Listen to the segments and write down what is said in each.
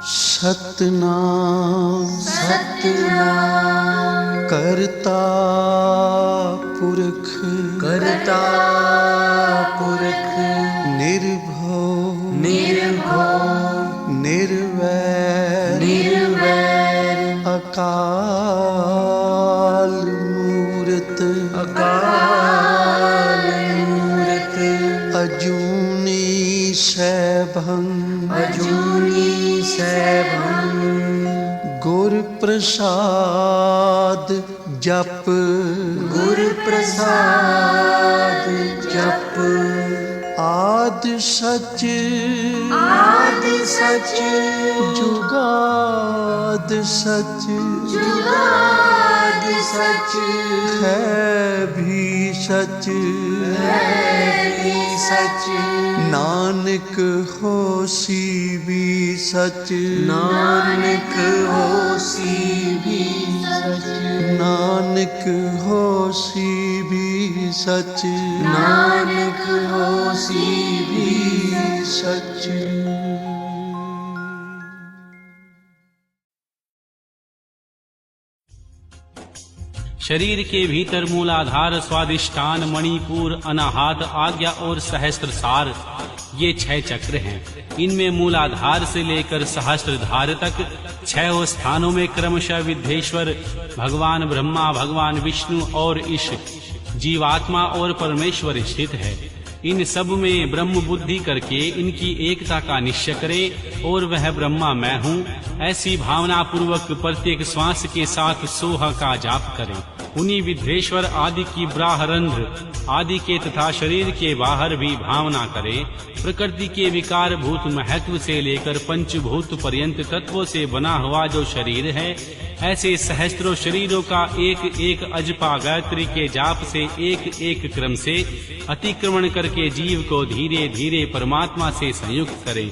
सतनाम सतनाम करता पुरख निर्भव निर्वैर अकाल मूरत अजूनी सैभं गुर प्रसाद जप आद सच जुगाद सच है भी सच नानक होसी भी सच नानक होसी भी सच। शरीर के भीतर मूलाधार, स्वादिष्ठान, मणिपुर, अनाहत, आज्ञा और सहस्त्रसार ये 6 चक्र हैं। इनमें मूलाधार से लेकर सहस्त्रधार तक 6 स्थानों में क्रमशः विद्धेश्वर, भगवान ब्रह्मा, भगवान विष्णु और ईश जीवात्मा और परमेश्वर स्थित है। इन सब में ब्रह्म बुद्धि करके इनकी एकता का निश्चय करे और वह ब्रह्मा मैं हूँ ऐसी भावना पूर्वक प्रत्येक श्वास के साथ सोह का जाप करें। उन्हीं विद्धेश्वर आदि की ब्राह्मरंध्र आदि के तथा शरीर के बाहर भी भावना करे। प्रकृति के विकार भूत महत्व से लेकर पंचभूत पर्यंत तत्वों से बना हुआ जो शरीर है, ऐसे सहस्त्रों शरीरों का एक एक अजपा गायत्री के जाप से एक एक क्रम से अतिक्रमण करके जीव को धीरे धीरे परमात्मा से संयुक्त करे।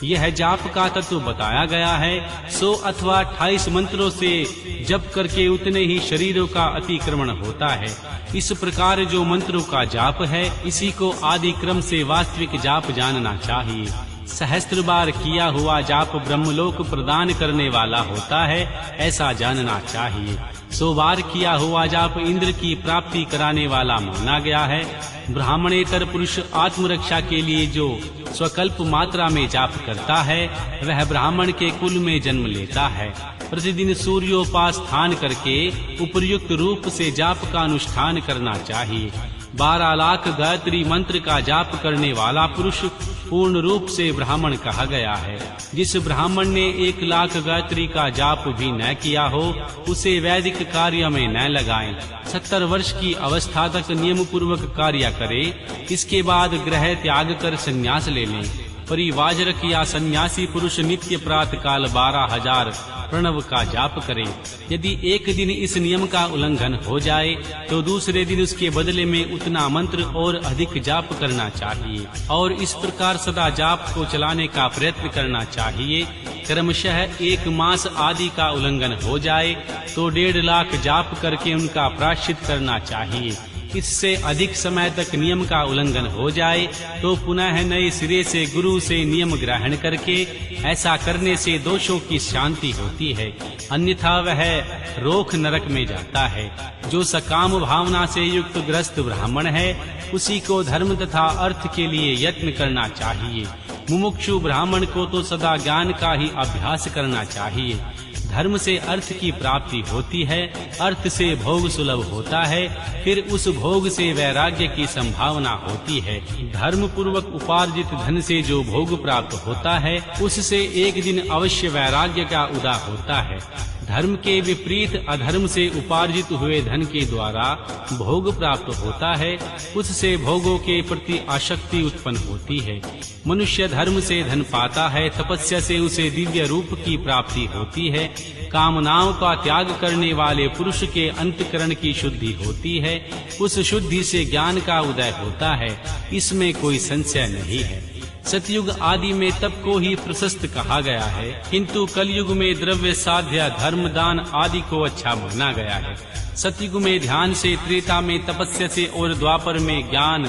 यह जाप का तत्व बताया गया है। 100 अथवा 28 मंत्रों से जप करके उतने ही शरीरों का अतिक्रमण होता है। इस प्रकार जो मंत्रों का जाप है, इसी को आदि क्रम से वास्तविक जाप जानना चाहिए। सहस्त्र बार किया हुआ जाप ब्रह्मलोक प्रदान करने वाला होता है, ऐसा जानना चाहिए। 100 बार किया हुआ जाप इंद्र की प्राप्ति कराने वाला माना गया है। ब्राह्मणेतर पुरुष आत्मरक्षा के लिए जो स्वकल्प मात्रा में जाप करता है, वह ब्राह्मण के कुल में जन्म लेता है। प्रतिदिन सूर्योपास्थान करके उपयुक्त रूप से जाप का अनुष्ठान करना चाहिए। 12 लाख गायत्री मंत्र का जाप करने वाला पुरुष पूर्ण रूप से ब्राह्मण कहा गया है। जिस ब्राह्मण ने 1 लाख गायत्री का जाप भी न किया हो, उसे वैदिक कार्य में न लगाएं। 70 वर्ष की अवस्था तक नियम पूर्वक कार्य करे। इसके बाद ग्रह त्याग कर संन्यास ले लें। परिवाजरक या सन्यासी पुरुष नित्य प्रातः काल 12,000 प्रणव का जाप करे। यदि एक दिन इस नियम का उल्लंघन हो जाए तो दूसरे दिन उसके बदले में उतना मंत्र और अधिक जाप करना चाहिए और इस प्रकार सदा जाप को चलाने का प्रयत्न करना चाहिए। क्रमशः 1 मास आदि का उल्लंघन हो जाए तो 1.5 लाख जाप करके उनका प्रायश्चित करना चाहिए। इससे अधिक समय तक नियम का उल्लंघन हो जाए तो पुनः नए सिरे से गुरु से नियम ग्रहण करके ऐसा करने से दोषों की शांति होती है, अन्यथा वह रोख नरक में जाता है। जो सकाम भावना से युक्त गृहस्थ ब्राह्मण है, उसी को धर्म तथा अर्थ के लिए यत्न करना चाहिए। मुमुक्षु ब्राह्मण को तो सदा ज्ञान का ही अभ्यास करना चाहिए। धर्म से अर्थ की प्राप्ति होती है, अर्थ से भोग सुलभ होता है, फिर उस भोग से वैराग्य की संभावना होती है। धर्म पूर्वक उपार्जित धन से जो भोग प्राप्त होता है, उससे एक दिन अवश्य वैराग्य का उदय होता है। धर्म के विपरीत अधर्म से उपार्जित हुए धन के द्वारा भोग प्राप्त होता है, उससे भोगों के प्रति आसक्ति उत्पन्न होती है। मनुष्य धर्म से धन पाता है, तपस्या से उसे दिव्य रूप की प्राप्ति होती है। कामनाओं का त्याग करने वाले पुरुष के अंतःकरण की शुद्धि होती है, उस शुद्धि से ज्ञान का उदय होता है, इसमें कोई संशय नहीं है। सतयुग आदि में तप को ही प्रशस्त कहा गया है, किंतु कलयुग में द्रव्य साध्य धर्म दान आदि को अच्छा माना गया है। सतयुग में ध्यान से, त्रेता में तपस्या से और द्वापर में ज्ञान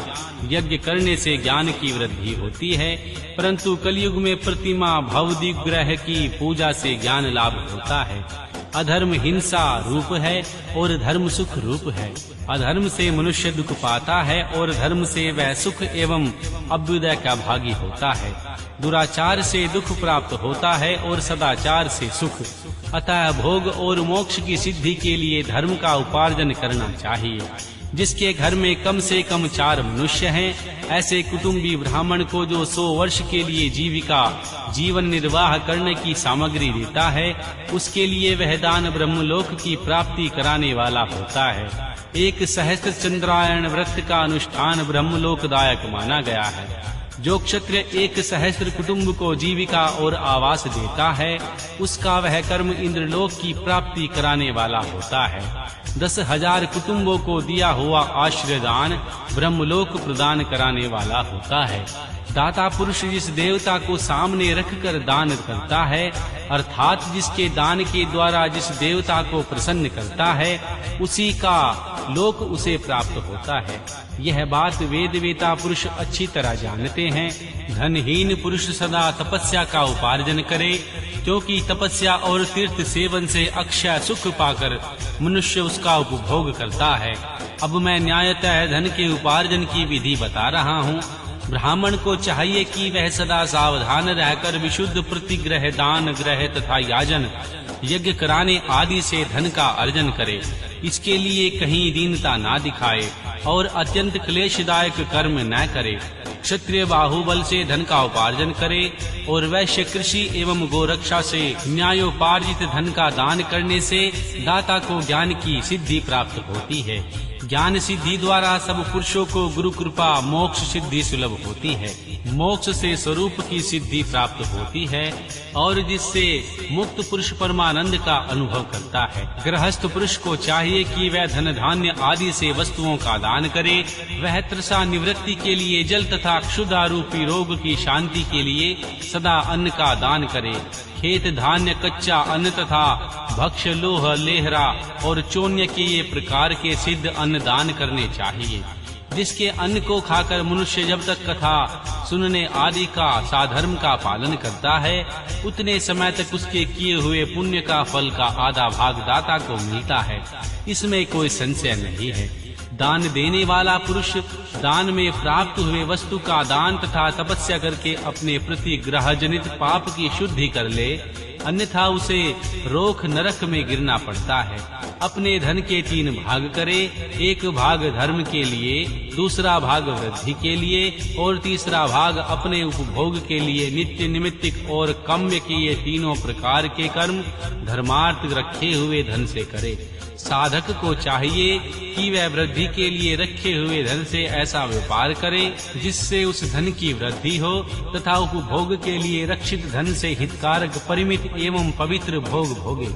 यज्ञ करने से ज्ञान की वृद्धि होती है, परंतु कलयुग में प्रतिमा भवदिग्रह की पूजा से ज्ञान लाभ होता है। अधर्म हिंसा रूप है और धर्म सुख रूप है। अधर्म से मनुष्य दुख पाता है और धर्म से वह सुख एवं अभ्युदय का भागी होता है। दुराचार से दुख प्राप्त होता है और सदाचार से सुख। अतः भोग और मोक्ष की सिद्धि के लिए धर्म का उपार्जन करना चाहिए। जिसके घर में कम से कम 4 मनुष्य हैं, ऐसे कुटुंबी ब्राह्मण को जो 100 वर्ष के लिए जीवन निर्वाह करने की सामग्री देता है, उसके लिए वह दान ब्रह्मलोक की प्राप्ति कराने वाला होता है। 1 सहस्त्र चंद्रायण व्रत का अनुष्ठान ब्रह्मलोकदायक माना गया है। जो क्षत्रिय 1 सहस्त्र कुटुंब को जीविका और आवास देता है, उसका वह कर्म इंद्रलोक की प्राप्ति कराने वाला होता है। 10,000 कुटुंबों को दिया हुआ आश्रय दान ब्रह्मलोक प्रदान कराने वाला होता है। दाता पुरुष जिस देवता को सामने रखकर दान करता है, अर्थात जिसके दान के द्वारा जिस देवता को प्रसन्न करता है, उसी का लोक उसे प्राप्त होता है। यह बात वेद वेता पुरुष अच्छी तरह जानते हैं। धनहीन पुरुष सदा तपस्या का उपार्जन करे, क्योंकि तपस्या और तीर्थ सेवन से अक्षय सुख पाकर मनुष्य उसका उपभोग करता है। अब मैं न्यायतः धन के उपार्जन की विधि बता रहा हूँ। ब्राह्मण को चाहिए कि वह सदा सावधान रहकर विशुद्ध प्रतिग्रह, दान ग्रह तथा याजन, यज्ञ कराने आदि से धन का अर्जन करे। इसके लिए कहीं दीनता ना दिखाए और अत्यंत क्लेशदायक कर्म न करे। क्षत्रिय बाहुबल से धन का उपार्जन करे और वैश्य कृषि एवं गोरक्षा से न्यायोपार्जित धन का दान करने से दाता को ज्ञान की सिद्धि प्राप्त होती है। ज्ञान सिद्धि द्वारा सब पुरुषों को गुरु कृपा मोक्ष सिद्धि सुलभ होती है। मोक्ष से स्वरूप की सिद्धि प्राप्त होती है और जिससे मुक्त पुरुष परमानंद का अनुभव करता है। गृहस्थ पुरुष को चाहिए कि वह धन धान्य आदि से वस्तुओं का दान करे। वह तृषा निवृत्ति के लिए जल तथा क्षुधा रूपी रोग की शांति के लिए सदा अन्न का दान करे। खेत धान्य, कच्चा अन्न तथा भक्ष्य, लोह, लेहरा और चोन्य के ये प्रकार के सिद्ध अन्न दान करने चाहिए। जिसके अन्न को खाकर मनुष्य जब तक कथा सुनने आदि का साधर्म का पालन करता है, उतने समय तक उसके किए हुए पुण्य का फल का आधा भाग दाता को मिलता है। इसमें कोई संशय नहीं है। दान देने वाला पुरुष दान में प्राप्त हुए वस्तु का दान तथा तपस्या करके अपने प्रति ग्रह जनित पाप की शुद्धि कर ले, अन्यथा उसे रोख नरक में गिरना पड़ता है। अपने धन के 3 भाग करे, 1 भाग धर्म के लिए, दूसरा भाग वृद्धि के लिए और तीसरा भाग अपने उपभोग के लिए। नित्य, निमित्तिक और काम्य के ये तीनों प्रकार के कर्म धर्मार्थ रखे हुए धन से करे। साधक को चाहिए कि वह वृद्धि के लिए रखे हुए धन से ऐसा व्यापार करे जिससे उस धन की वृद्धि हो तथा उपभोग के लिए रक्षित धन से हितकारक, परिमित एवं पवित्र भोग भोगे।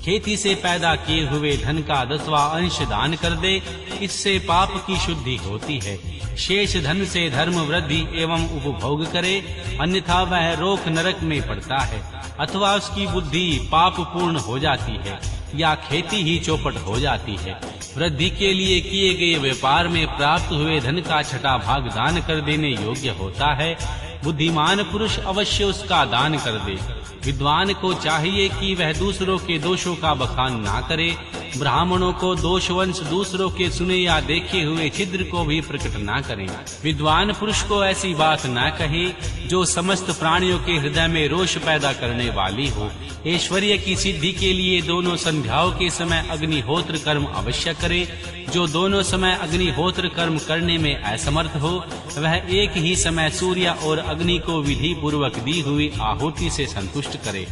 खेती से पैदा किए हुए धन का 10वां अंश दान कर दे, इससे पाप की शुद्धि होती है। शेष धन से धर्म वृद्धि एवं उपभोग करे, अन्यथा वह रोक नरक में पड़ता है अथवा उसकी बुद्धि पाप पूर्ण हो जाती है या खेती ही चौपट हो जाती है। वृद्धि के लिए किए गए व्यापार में प्राप्त हुए धन का 6वां भाग दान कर देने योग्य होता है। बुद्धिमान पुरुष अवश्य उसका दान कर दे। विद्वान को चाहिए कि वह दूसरों के दोषों का बखान ना करे। ब्राह्मणों को दोषवंश दूसरों के सुने या देखे हुए छिद्र को भी प्रकट ना करें। विद्वान पुरुष को ऐसी बात ना कहे जो समस्त प्राणियों के हृदय में रोष पैदा करने वाली हो। ऐश्वर्य की सिद्धि के लिए दोनों संध्याओं के समय अग्निहोत्र कर्म अवश्य करे। जो दोनों समय अग्निहोत्र कर्म करने में असमर्थ हो, वह एक ही समय सूर्य और अग्नि को विधि पूर्वक दी हुई आहुति से संतुष्ट करे।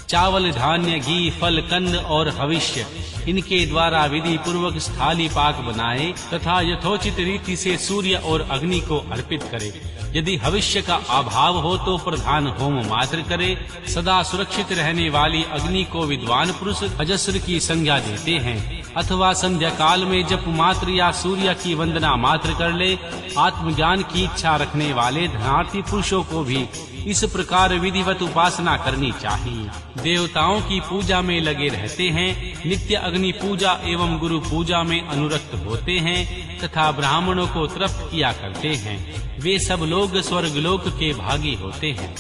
चावल, धान्य, घी, फल, कंद और हविष्य इनके द्वारा विधि पूर्वक स्थाली पाक बनाए तथा यथोचित रीति से सूर्य और अग्नि को अर्पित करे। यदि हविष्य का अभाव हो तो प्रधान होम मात्र करे। सदा सुरक्षित रहने वाली अग्नि को विद्वान पुरुष अजस्र की संज्ञा देते हैं। अथवा संध्या काल में जप मात्र या सूर्य की वंदना मात्र कर ले। आत्मज्ञान की इच्छा रखने वाले धनार्थी पुरुषों को भी इस प्रकार विधिवत उपासना करनी चाहिए। देवताओं की पूजा में लगे रहते हैं, नित्य अग्नि पूजा एवं गुरु पूजा में अनुरक्त होते हैं तथा ब्राह्मणों को तृप्त किया करते हैं। वे सब लोग स्वर्गलोक के भागी होते हैं।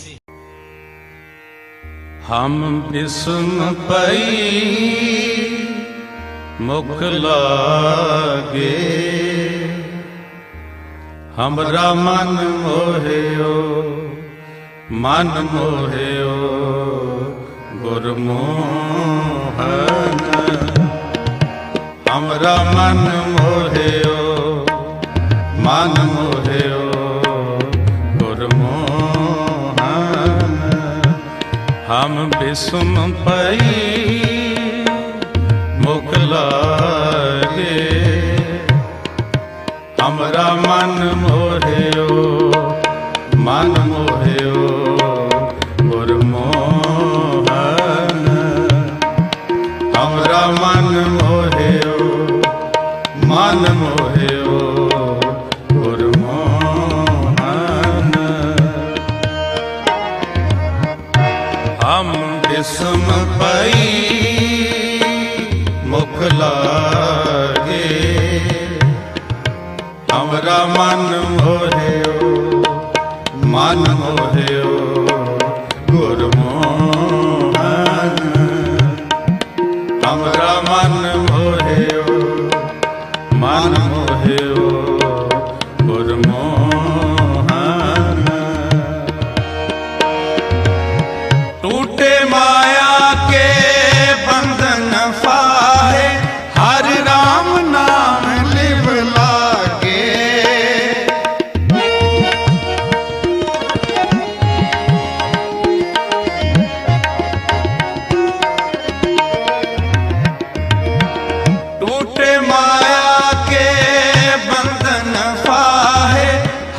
हम विषम पई मुख लागे, हमरा मन मोहियो मन मोहियो गुरमोहन। हमरा मन मोहियो मन मोहियो गुरमोहन। हम विषम पई मुख लागे, हमरा मन मोहियो मन मोहियो गुरमोहन। हमरा मन मोहियो मन मोहियो गुरमोहन। हम विषम पई मुख लागे, हमरा मन मोहियो मन मोहियो गुरमोहन। हमरा मन मोहियो मन मोहियो गुरमोहन। टूटे माया के बंधन फाहे, हर राम नाम लिव लागे। टूटे माया के बंधन फाहे,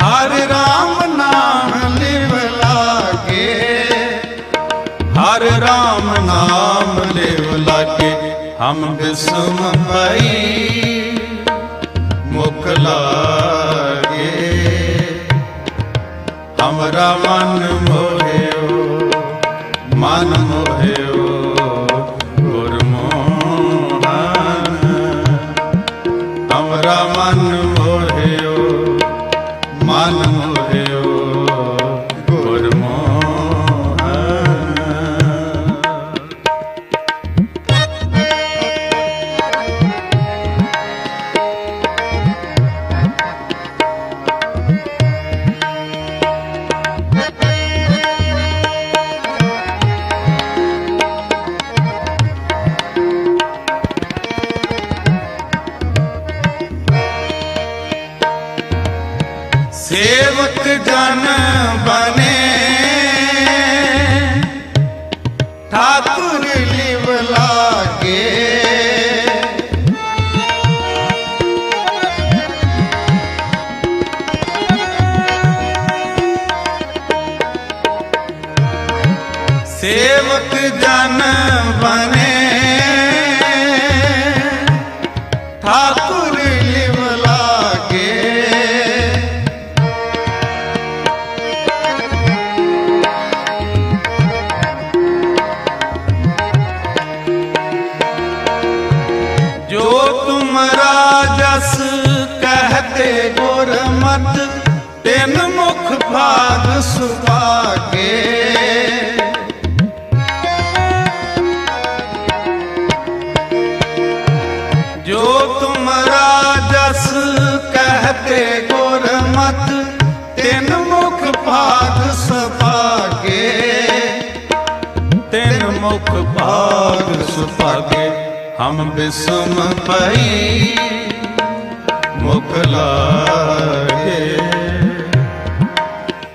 हर राम नाम लिव लागे। हर राम नाम लिव लागे। हम विषम पई मुख लागे, हमरा मन मोहियो मन मोहियो गुरमोहन। हमरा मन मोहियो मन मोहियो गुरमोहन। सेवक जन बने ठाकुर लिव लागे। सेवक जन बने ठाकुर लिव लागे। जो तुम राजस कहते गुरमत, तेन मुख भाग सुभागे। जो तुम राजस कहते गुरमत, तेन मुख भाग सुभागे। तेन मुख भाग सुभागे। हम विषम पई मुख लागे,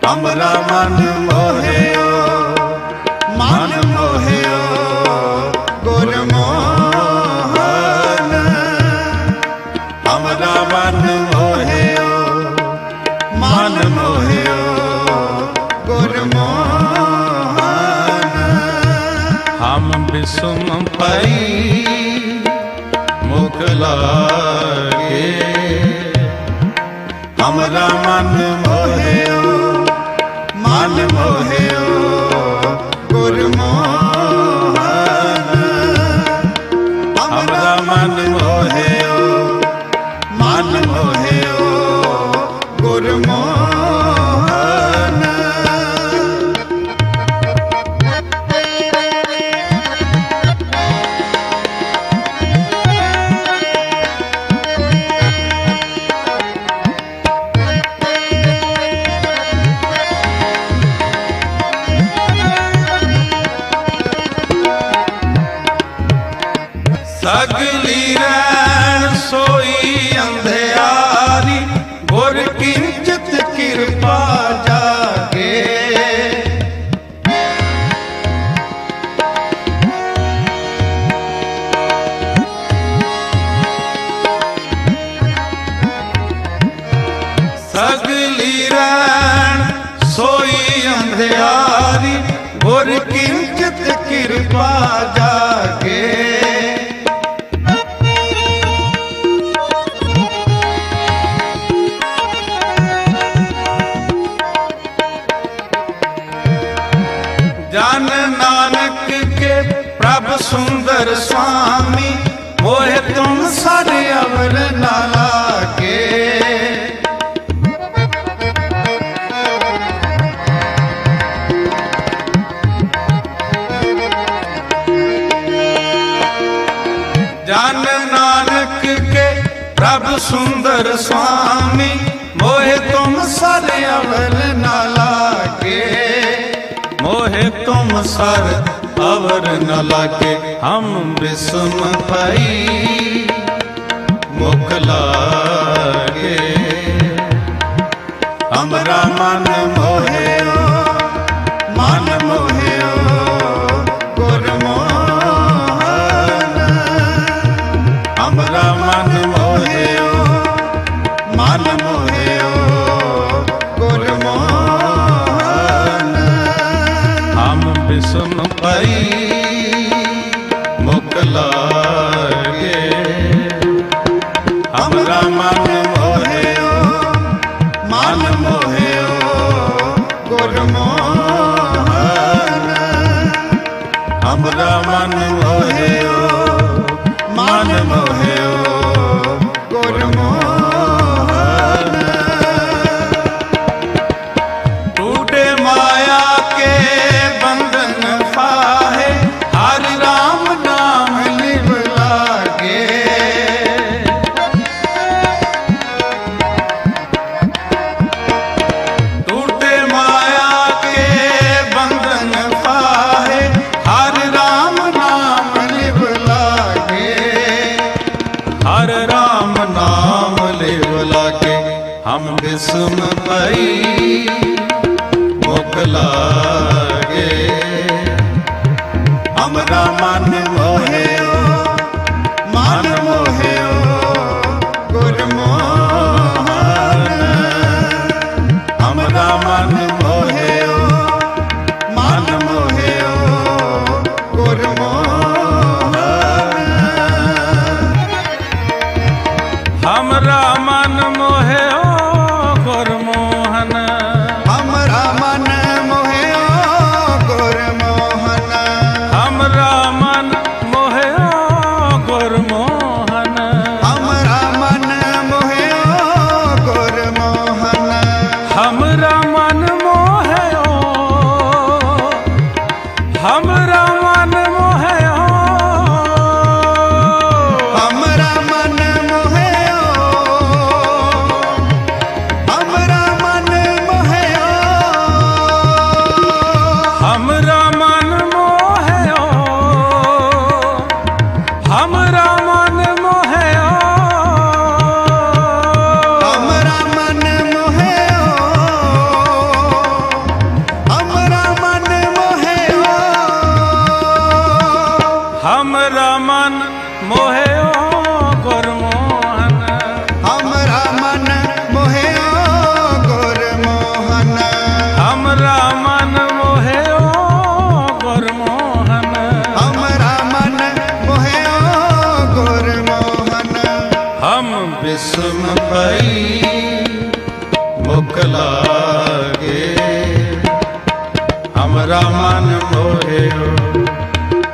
हमरा मन मोहियो मन मोहियो गुरमोहन। हमरा मन मोहियो मन मोहियो गुरमोहन। हम विषम पई मुख लागे। हमरा मन मोहियो मन मोहियो गुरमोहन। हमरा मन मोहियो मन मोहियो गुरमोहन। सगली रैन सोई अंधियारी गुर किंचित कृपा जागे। सगली रैन सोई अंधियारी गुर किंचित कृपा जागे। जन नानक के प्रभु सुंदर स्वामी मोहे तुम सारे अवर न लागे। जन नानक के प्रभु सुंदर स्वामी मोहे तुम सारे अवर न लागे। मोहे तुम सर अवर न लागे। हम विषम पाई मुख लागे। हमरा मन मोहियो मन मोहियो गुरमोहन। हमरा मन मोहियो मन मोहियो गुरमोहन। हम विषम पाई मुख लागे। हमरा मन मोहियो मन मोहियो गुरमोहन। हमरा मन मोहियो मन मोहियो गुरमोहन। टूटे माया के बंधन फाहे हरि राम नाम लिव लागे। टूटे माया के बंधन फाहे हरि राम नाम लिव लागे। हर राम नाम लिव लागे। हम विषम पाई मुख लागे। हमरा मन मोहियो मन मोहियो गुरमोहन। हमरा मन मोहियो मन मोहियो गुरमोहन। हमरा मन मोहियो गुरमोहन। हमरा मन मोहियो गुरमोहन। हमरा मन मोहियो गुरमोहन। हमरा मन मोहियो गुरमोहन। हमरा मन मोहियो हमरा मन मोहियो हमरा मन मोहियो हमरा मन मोहियो हमरा मन मोहियो हमरा मन मोहियो हमरा मन मोहियो हमरा मन मोहियो हमरा मन मोहियो गुरमोहन। हमरा मन मोहियो गुरमोहन। हमरा मन मोहियो गुरमोहन। हमरा मन मोहियो गुरमोहन।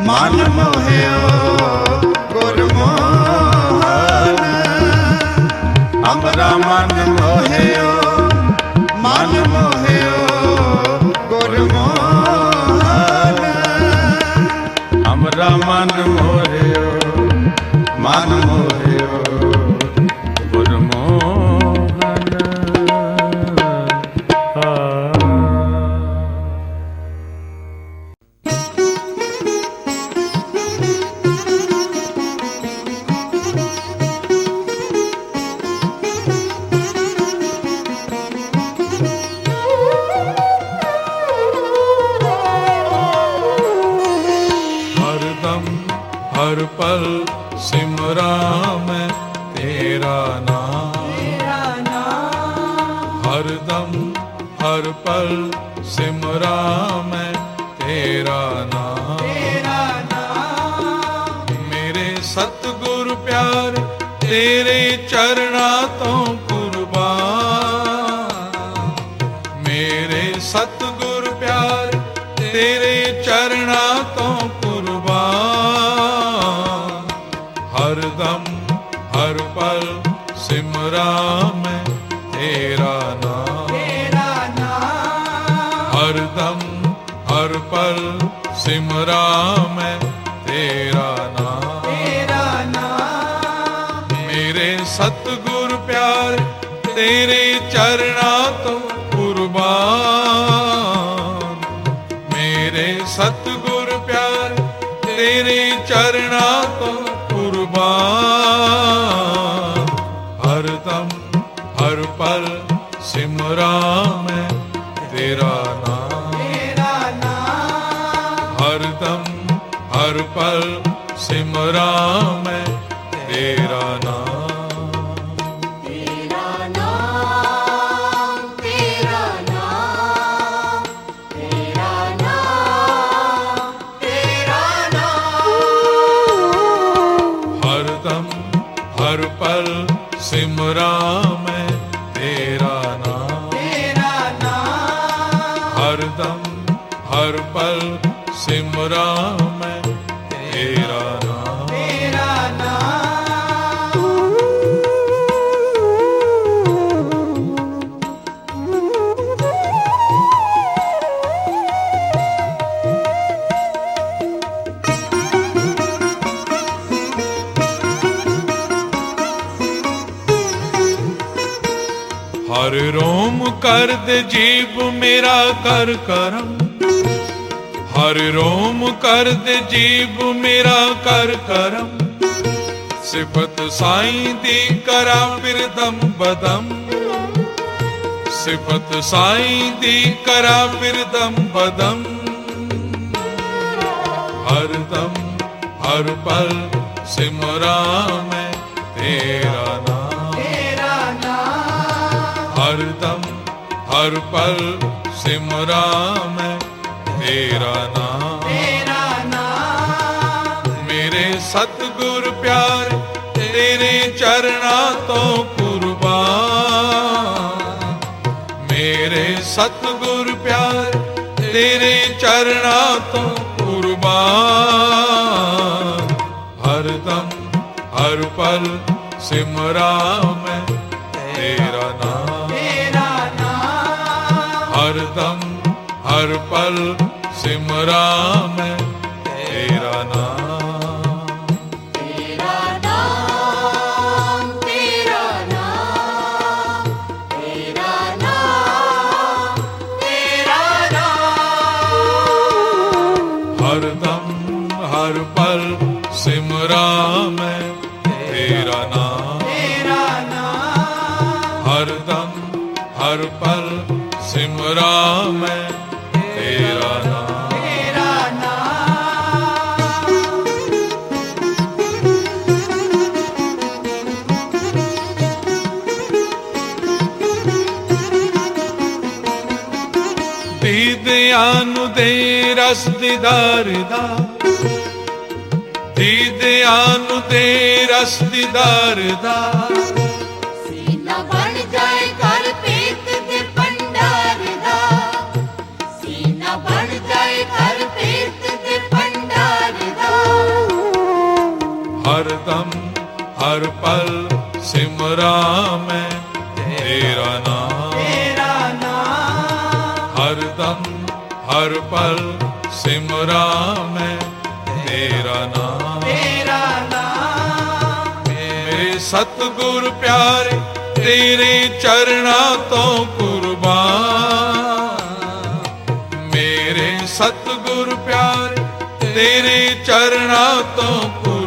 मन मोहियो गुरमोहन अमरा मन मोहियो गुरमोहन अमरा मन मोहियो गुरमोहन हर पल सिमरा मैं तेरा नाम, हर दम हर पल सिमरा मैं तेरा नाम, मेरे सतगुरु प्यार तेरे चरणा तो कुर्बान, मेरे सतगुरु प्यार तेरे चरणा तो हर दम हर पल सिमरा मैं तेरा नाम, हर दम हर पल सिमरा मैं तेरा नाम, मेरे सतगुरु प्यार तेरे चरणा तो कुर्बान, मेरे सतगुरु प्यार तेरे चरणा तो हर दम हर पल सिमरा मैं तेरा नाम, हर दम हर पल सिमरा मैं तेरा नाम। हर पल सिमरा मैं तेरा नाम, हर दम हर पल सिमरा मैं तेरा नाम। हर रोम कर दे जीव मेरा कर करम, हर रोम कर दे जीव मेरा कर करम, सिफत साईं दी करा बिरदम बदम, सिफत साईं दी करा बिरदम बदम, हर दम हर पल सिमरा मैं तेरा नाम, हर दम हर पल सिमरा मैं तेरा नाम, मेरे सतगुर प्यार तेरे चरणा तो कुर्बान, मेरे सतगुर प्यार तेरे चरणा तो कुर्बान, हर दम हर पल सिमरा मैं तेरा नाम, हर दम हर पल सिमरा मैं तेरा नाम। तेरा नाम तेरा नाम तेरा नाम तेरा नाम, हर दम हर पल सिमरा मैं तेरा नाम, हर दम हर पल सिमरा मैं तेरा नाम। ਦੀਦਿਆਂ ਨੂੰ ਦੇ ਰਸ ਦੀਦਾਰ ਦਾ, ਦੀਦਿਆਂ ਨੂੰ ਦੇ ਰਸ ਦੀਦਾਰ ਦਾ, सीना बन जाए कर पेट दे भंडार दा, सीना बन जाए कर पेट दे भंडार दा, हरदम हर पल सिमरा मैं तेरा नाम, हरदम हर पल सिमरा मैं तेरा नाम। मेरे सतगुर प्यारे तेरे चरणा तो कुर्बान, मेरे सतगुर प्यारे तेरे चरणा तो कुर्बान।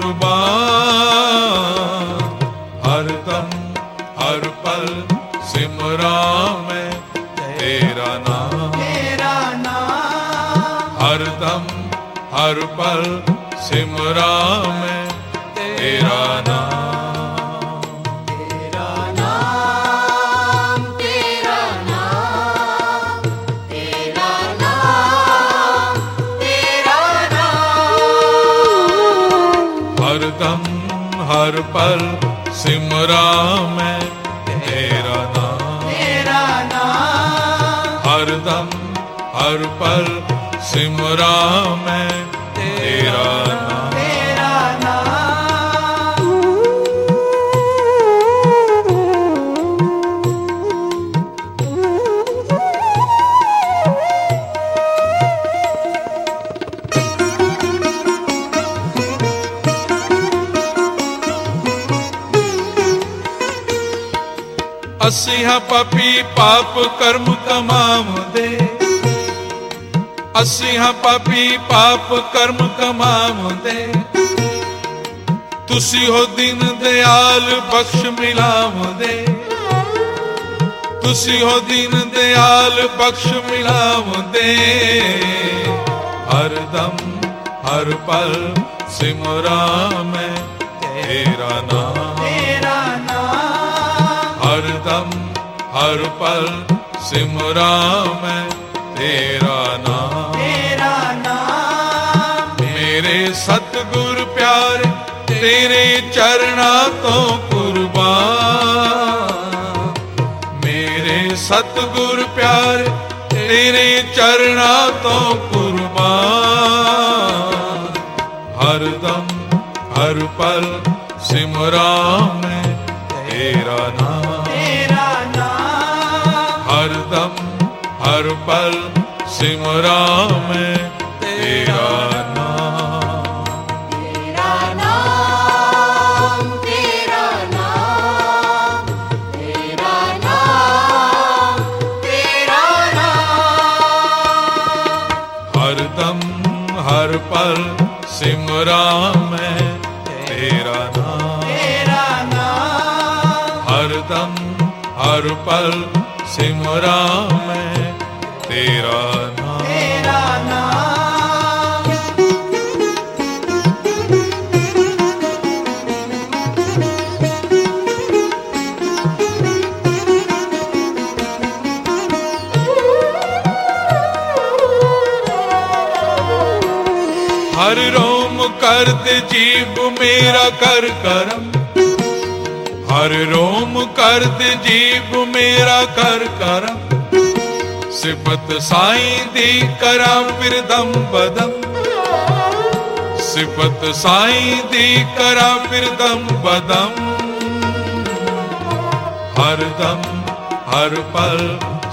हरदम हर पल सिमरा मैं तेरा नाम, हरदम हर पल सिमरा मैं तेरा नाम। तेरा नाम, तेरा नाम, तेरा नाम, तेरा नाम। हरदम हर पल सिमरा मैं तेरा नाम, हरदम हर पल सिमरा मैं तेरा नाम। ਅਸੀਂ ਹਾਂ ਪਾਪੀ ਪਾਪ ਕਰਮ ਕਮਾਉਂਦੇ, ਅਸੀਂ ਹਾਂ ਪਾਪੀ ਪਾਪ ਕਰਮ ਕਮਾਉਂਦੇ। ਤੁਸੀਂ ਹੋ ਦੀਨ ਦਿਆਲ ਬਖਸ਼ ਮਿਲਾਉਂਦੇ, ਤੁਸੀਂ ਹੋ ਦੀਨ ਦਿਆਲ ਬਖਸ਼ ਮਿਲਾਉਂਦੇ। ਹਰਦਮ ਹਰ ਪਲ ਸਿਮਰਾ ਮੈਂ ਤੇਰਾ ਨਾਮ, हरदम हर पल सिमरा मैं तेरा नाम। मेरे सतगुर प्यारे तेरे चरणा तो कुर्बान, मेरे सतगुर प्यारे तेरे चरणा तो कुर्बान। हरदम हर पल सिमरा मैं तेरा नाम, हरदम हर पल सिमरा मैं तेरा नाम। तेरा नाम, तेरा नाम, तेरा नाम, तेरा नाम। हरदम हर पल सिमरा मैं तेरा नाम, हरदम हर पल सिमरा मैं तेरा नाम। हर रोम कर दे जीव मेरा कर करम, हर रोम कर दे जीव मेरा कर करम। सिफत साईं दी करा फिर दम बदम, सिफत साईं दी करा फिर दम बदम। हर दम हर पल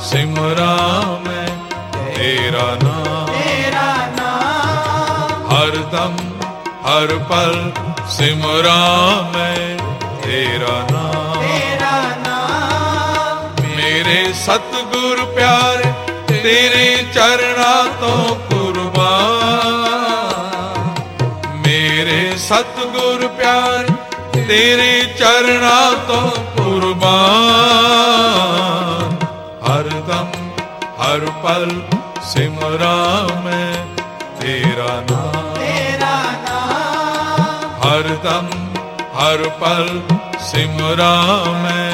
सिमरा मैं तेरा नाम, हर दम हर पल सिमरा मैं तेरा नाम। मेरे सतगुर प्यारे तेरे चरणा तो कुर्बान, मेरे सतगुर प्यारे तेरे चरणा तो कुर्बान। हरदम हर पल सिमरा मैं तेरा नाम, हरदम हर पल सिमरा मैं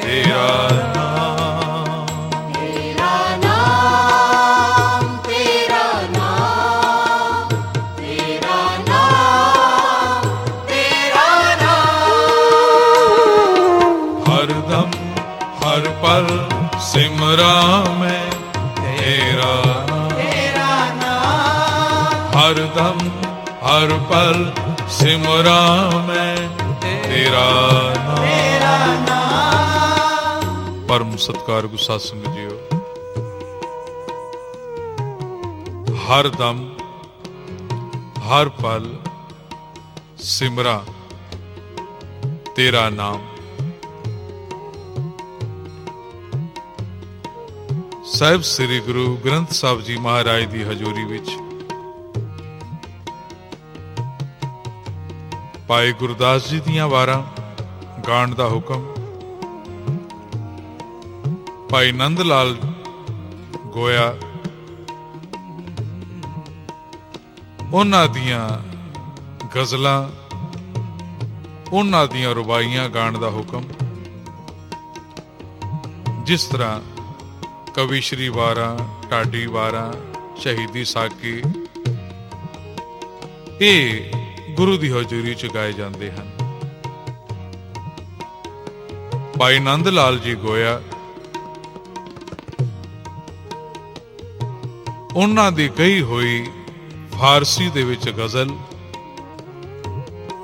तेरा नाम। तेरा नाम, तेरा नाम, तेरा नाम, तेरा नाम। हरदम हर पल सिमरा मैं तेरा नाम, हरदम हर पल सिमरा मैं तेरा नाम। परम सत्कार गुरु संगत जीओ, हर दम हर पल सिमरा तेरा नाम। ਸਾਹਿਬ ਸ੍ਰੀ ਗੁਰੂ ਗ੍ਰੰਥ ਸਾਹਿਬ ਜੀ ਮਹਾਰਾਜ ਦੀ ਹਜ਼ੂਰੀ ਵਿੱਚ ਭਾਈ ਗੁਰਦਾਸ ਜੀ ਦੀਆਂ ਵਾਰਾਂ ਗਾਣ ਦਾ ਹੁਕਮ ਭਾਈ ਨੰਦ ਲਾਲ ਗੋਇਆ ਉਹਨਾਂ ਦੀਆਂ ਗਜ਼ਲਾਂ ਉਹਨਾਂ ਦੀਆਂ ਰੁਬਾਈਆਂ ਗਾਣ ਦਾ ਹੁਕਮ। ਜਿਸ ਤਰ੍ਹਾਂ ਕਵੀ ਸ਼੍ਰੀ ਵਾਰਾਂ, ਢਾਡੀ ਵਾਰਾਂ, ਸ਼ਹੀਦੀ ਸਾਕੀ ਇਹ ਗੁਰੂ ਦੀ ਹਜ਼ੂਰੀ ਚ ਗਾਏ ਜਾਂਦੇ ਹਨ। ਭਾਈ ਨੰਦ ਲਾਲ ਜੀ ਗੋਇਆ ਉਹਨਾਂ ਦੀ ਕਹੀ ਹੋਈ ਫਾਰਸੀ ਦੇ ਵਿੱਚ ਗਜ਼ਲ,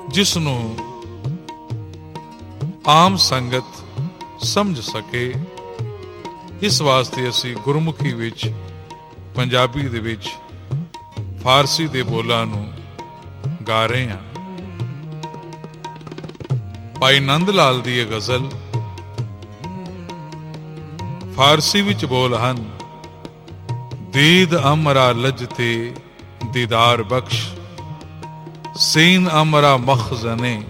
ਜਿਸ ਨੂੰ ਆਮ ਸੰਗਤ ਸਮਝ ਸਕੇ, ਇਸ ਵਾਸਤੇ ਅਸੀਂ ਗੁਰਮੁਖੀ ਵਿੱਚ, ਪੰਜਾਬੀ ਦੇ ਵਿੱਚ ਫਾਰਸੀ ਦੇ ਬੋਲਾਂ ਨੂੰ ਗਾ ਰਹੇ ਹਾਂ। ਭਾਈ ਨੰਦ ਲਾਲ ਦੀ ਇਹ ਗਜ਼ਲ ਫਾਰਸੀ ਵਿੱਚ ਬੋਲ ਹਨ। ਦੀਦ ਅਮਰਾ ਲਜਤੇ ਦੀਦਾਰ ਬਖਸ਼, ਸੀਨ ਅਮਰਾ ਮਖਜ਼ਨੇ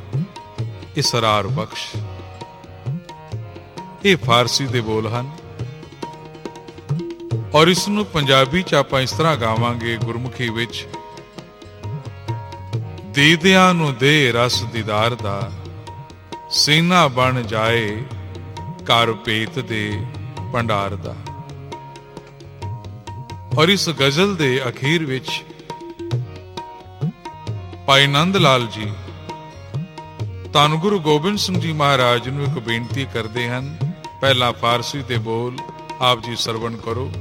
ਇਸਰਾਰ ਬਖਸ਼। ਇਹ ਫਾਰਸੀ ਦੇ ਬੋਲ ਹਨ ਔਰ ਇਸ ਨੂੰ ਪੰਜਾਬੀ ਚ ਆਪਾਂ ਇਸ ਤਰ੍ਹਾਂ ਗਾਵਾਂਗੇ ਗੁਰਮੁਖੀ ਵਿੱਚ। ਦੀਦਿਆਂ ਨੂੰ ਦੇ ਰਸ ਦੀਦਾਰ ਦਾ, ਸੀਨਾ ਬਣ ਜਾਏ ਘਰ ਭੇਤ ਦੇ ਭੰਡਾਰ ਦਾ। ਔਰ ਇਸ ਗਜ਼ਲ ਦੇ ਅਖੀਰ ਵਿੱਚ ਭਾਈ ਨੰਦ ਲਾਲ ਜੀ ਧੰਨ ਗੁਰੂ ਗੋਬਿੰਦ ਸਿੰਘ ਜੀ ਮਹਾਰਾਜ ਨੂੰ ਇੱਕ ਬੇਨਤੀ ਕਰਦੇ ਹਨ। ਪਹਿਲਾਂ ਫਾਰਸੀ ਦੇ ਬੋਲ ਆਪ ਜੀ ਸਰਵਣ ਕਰੋ।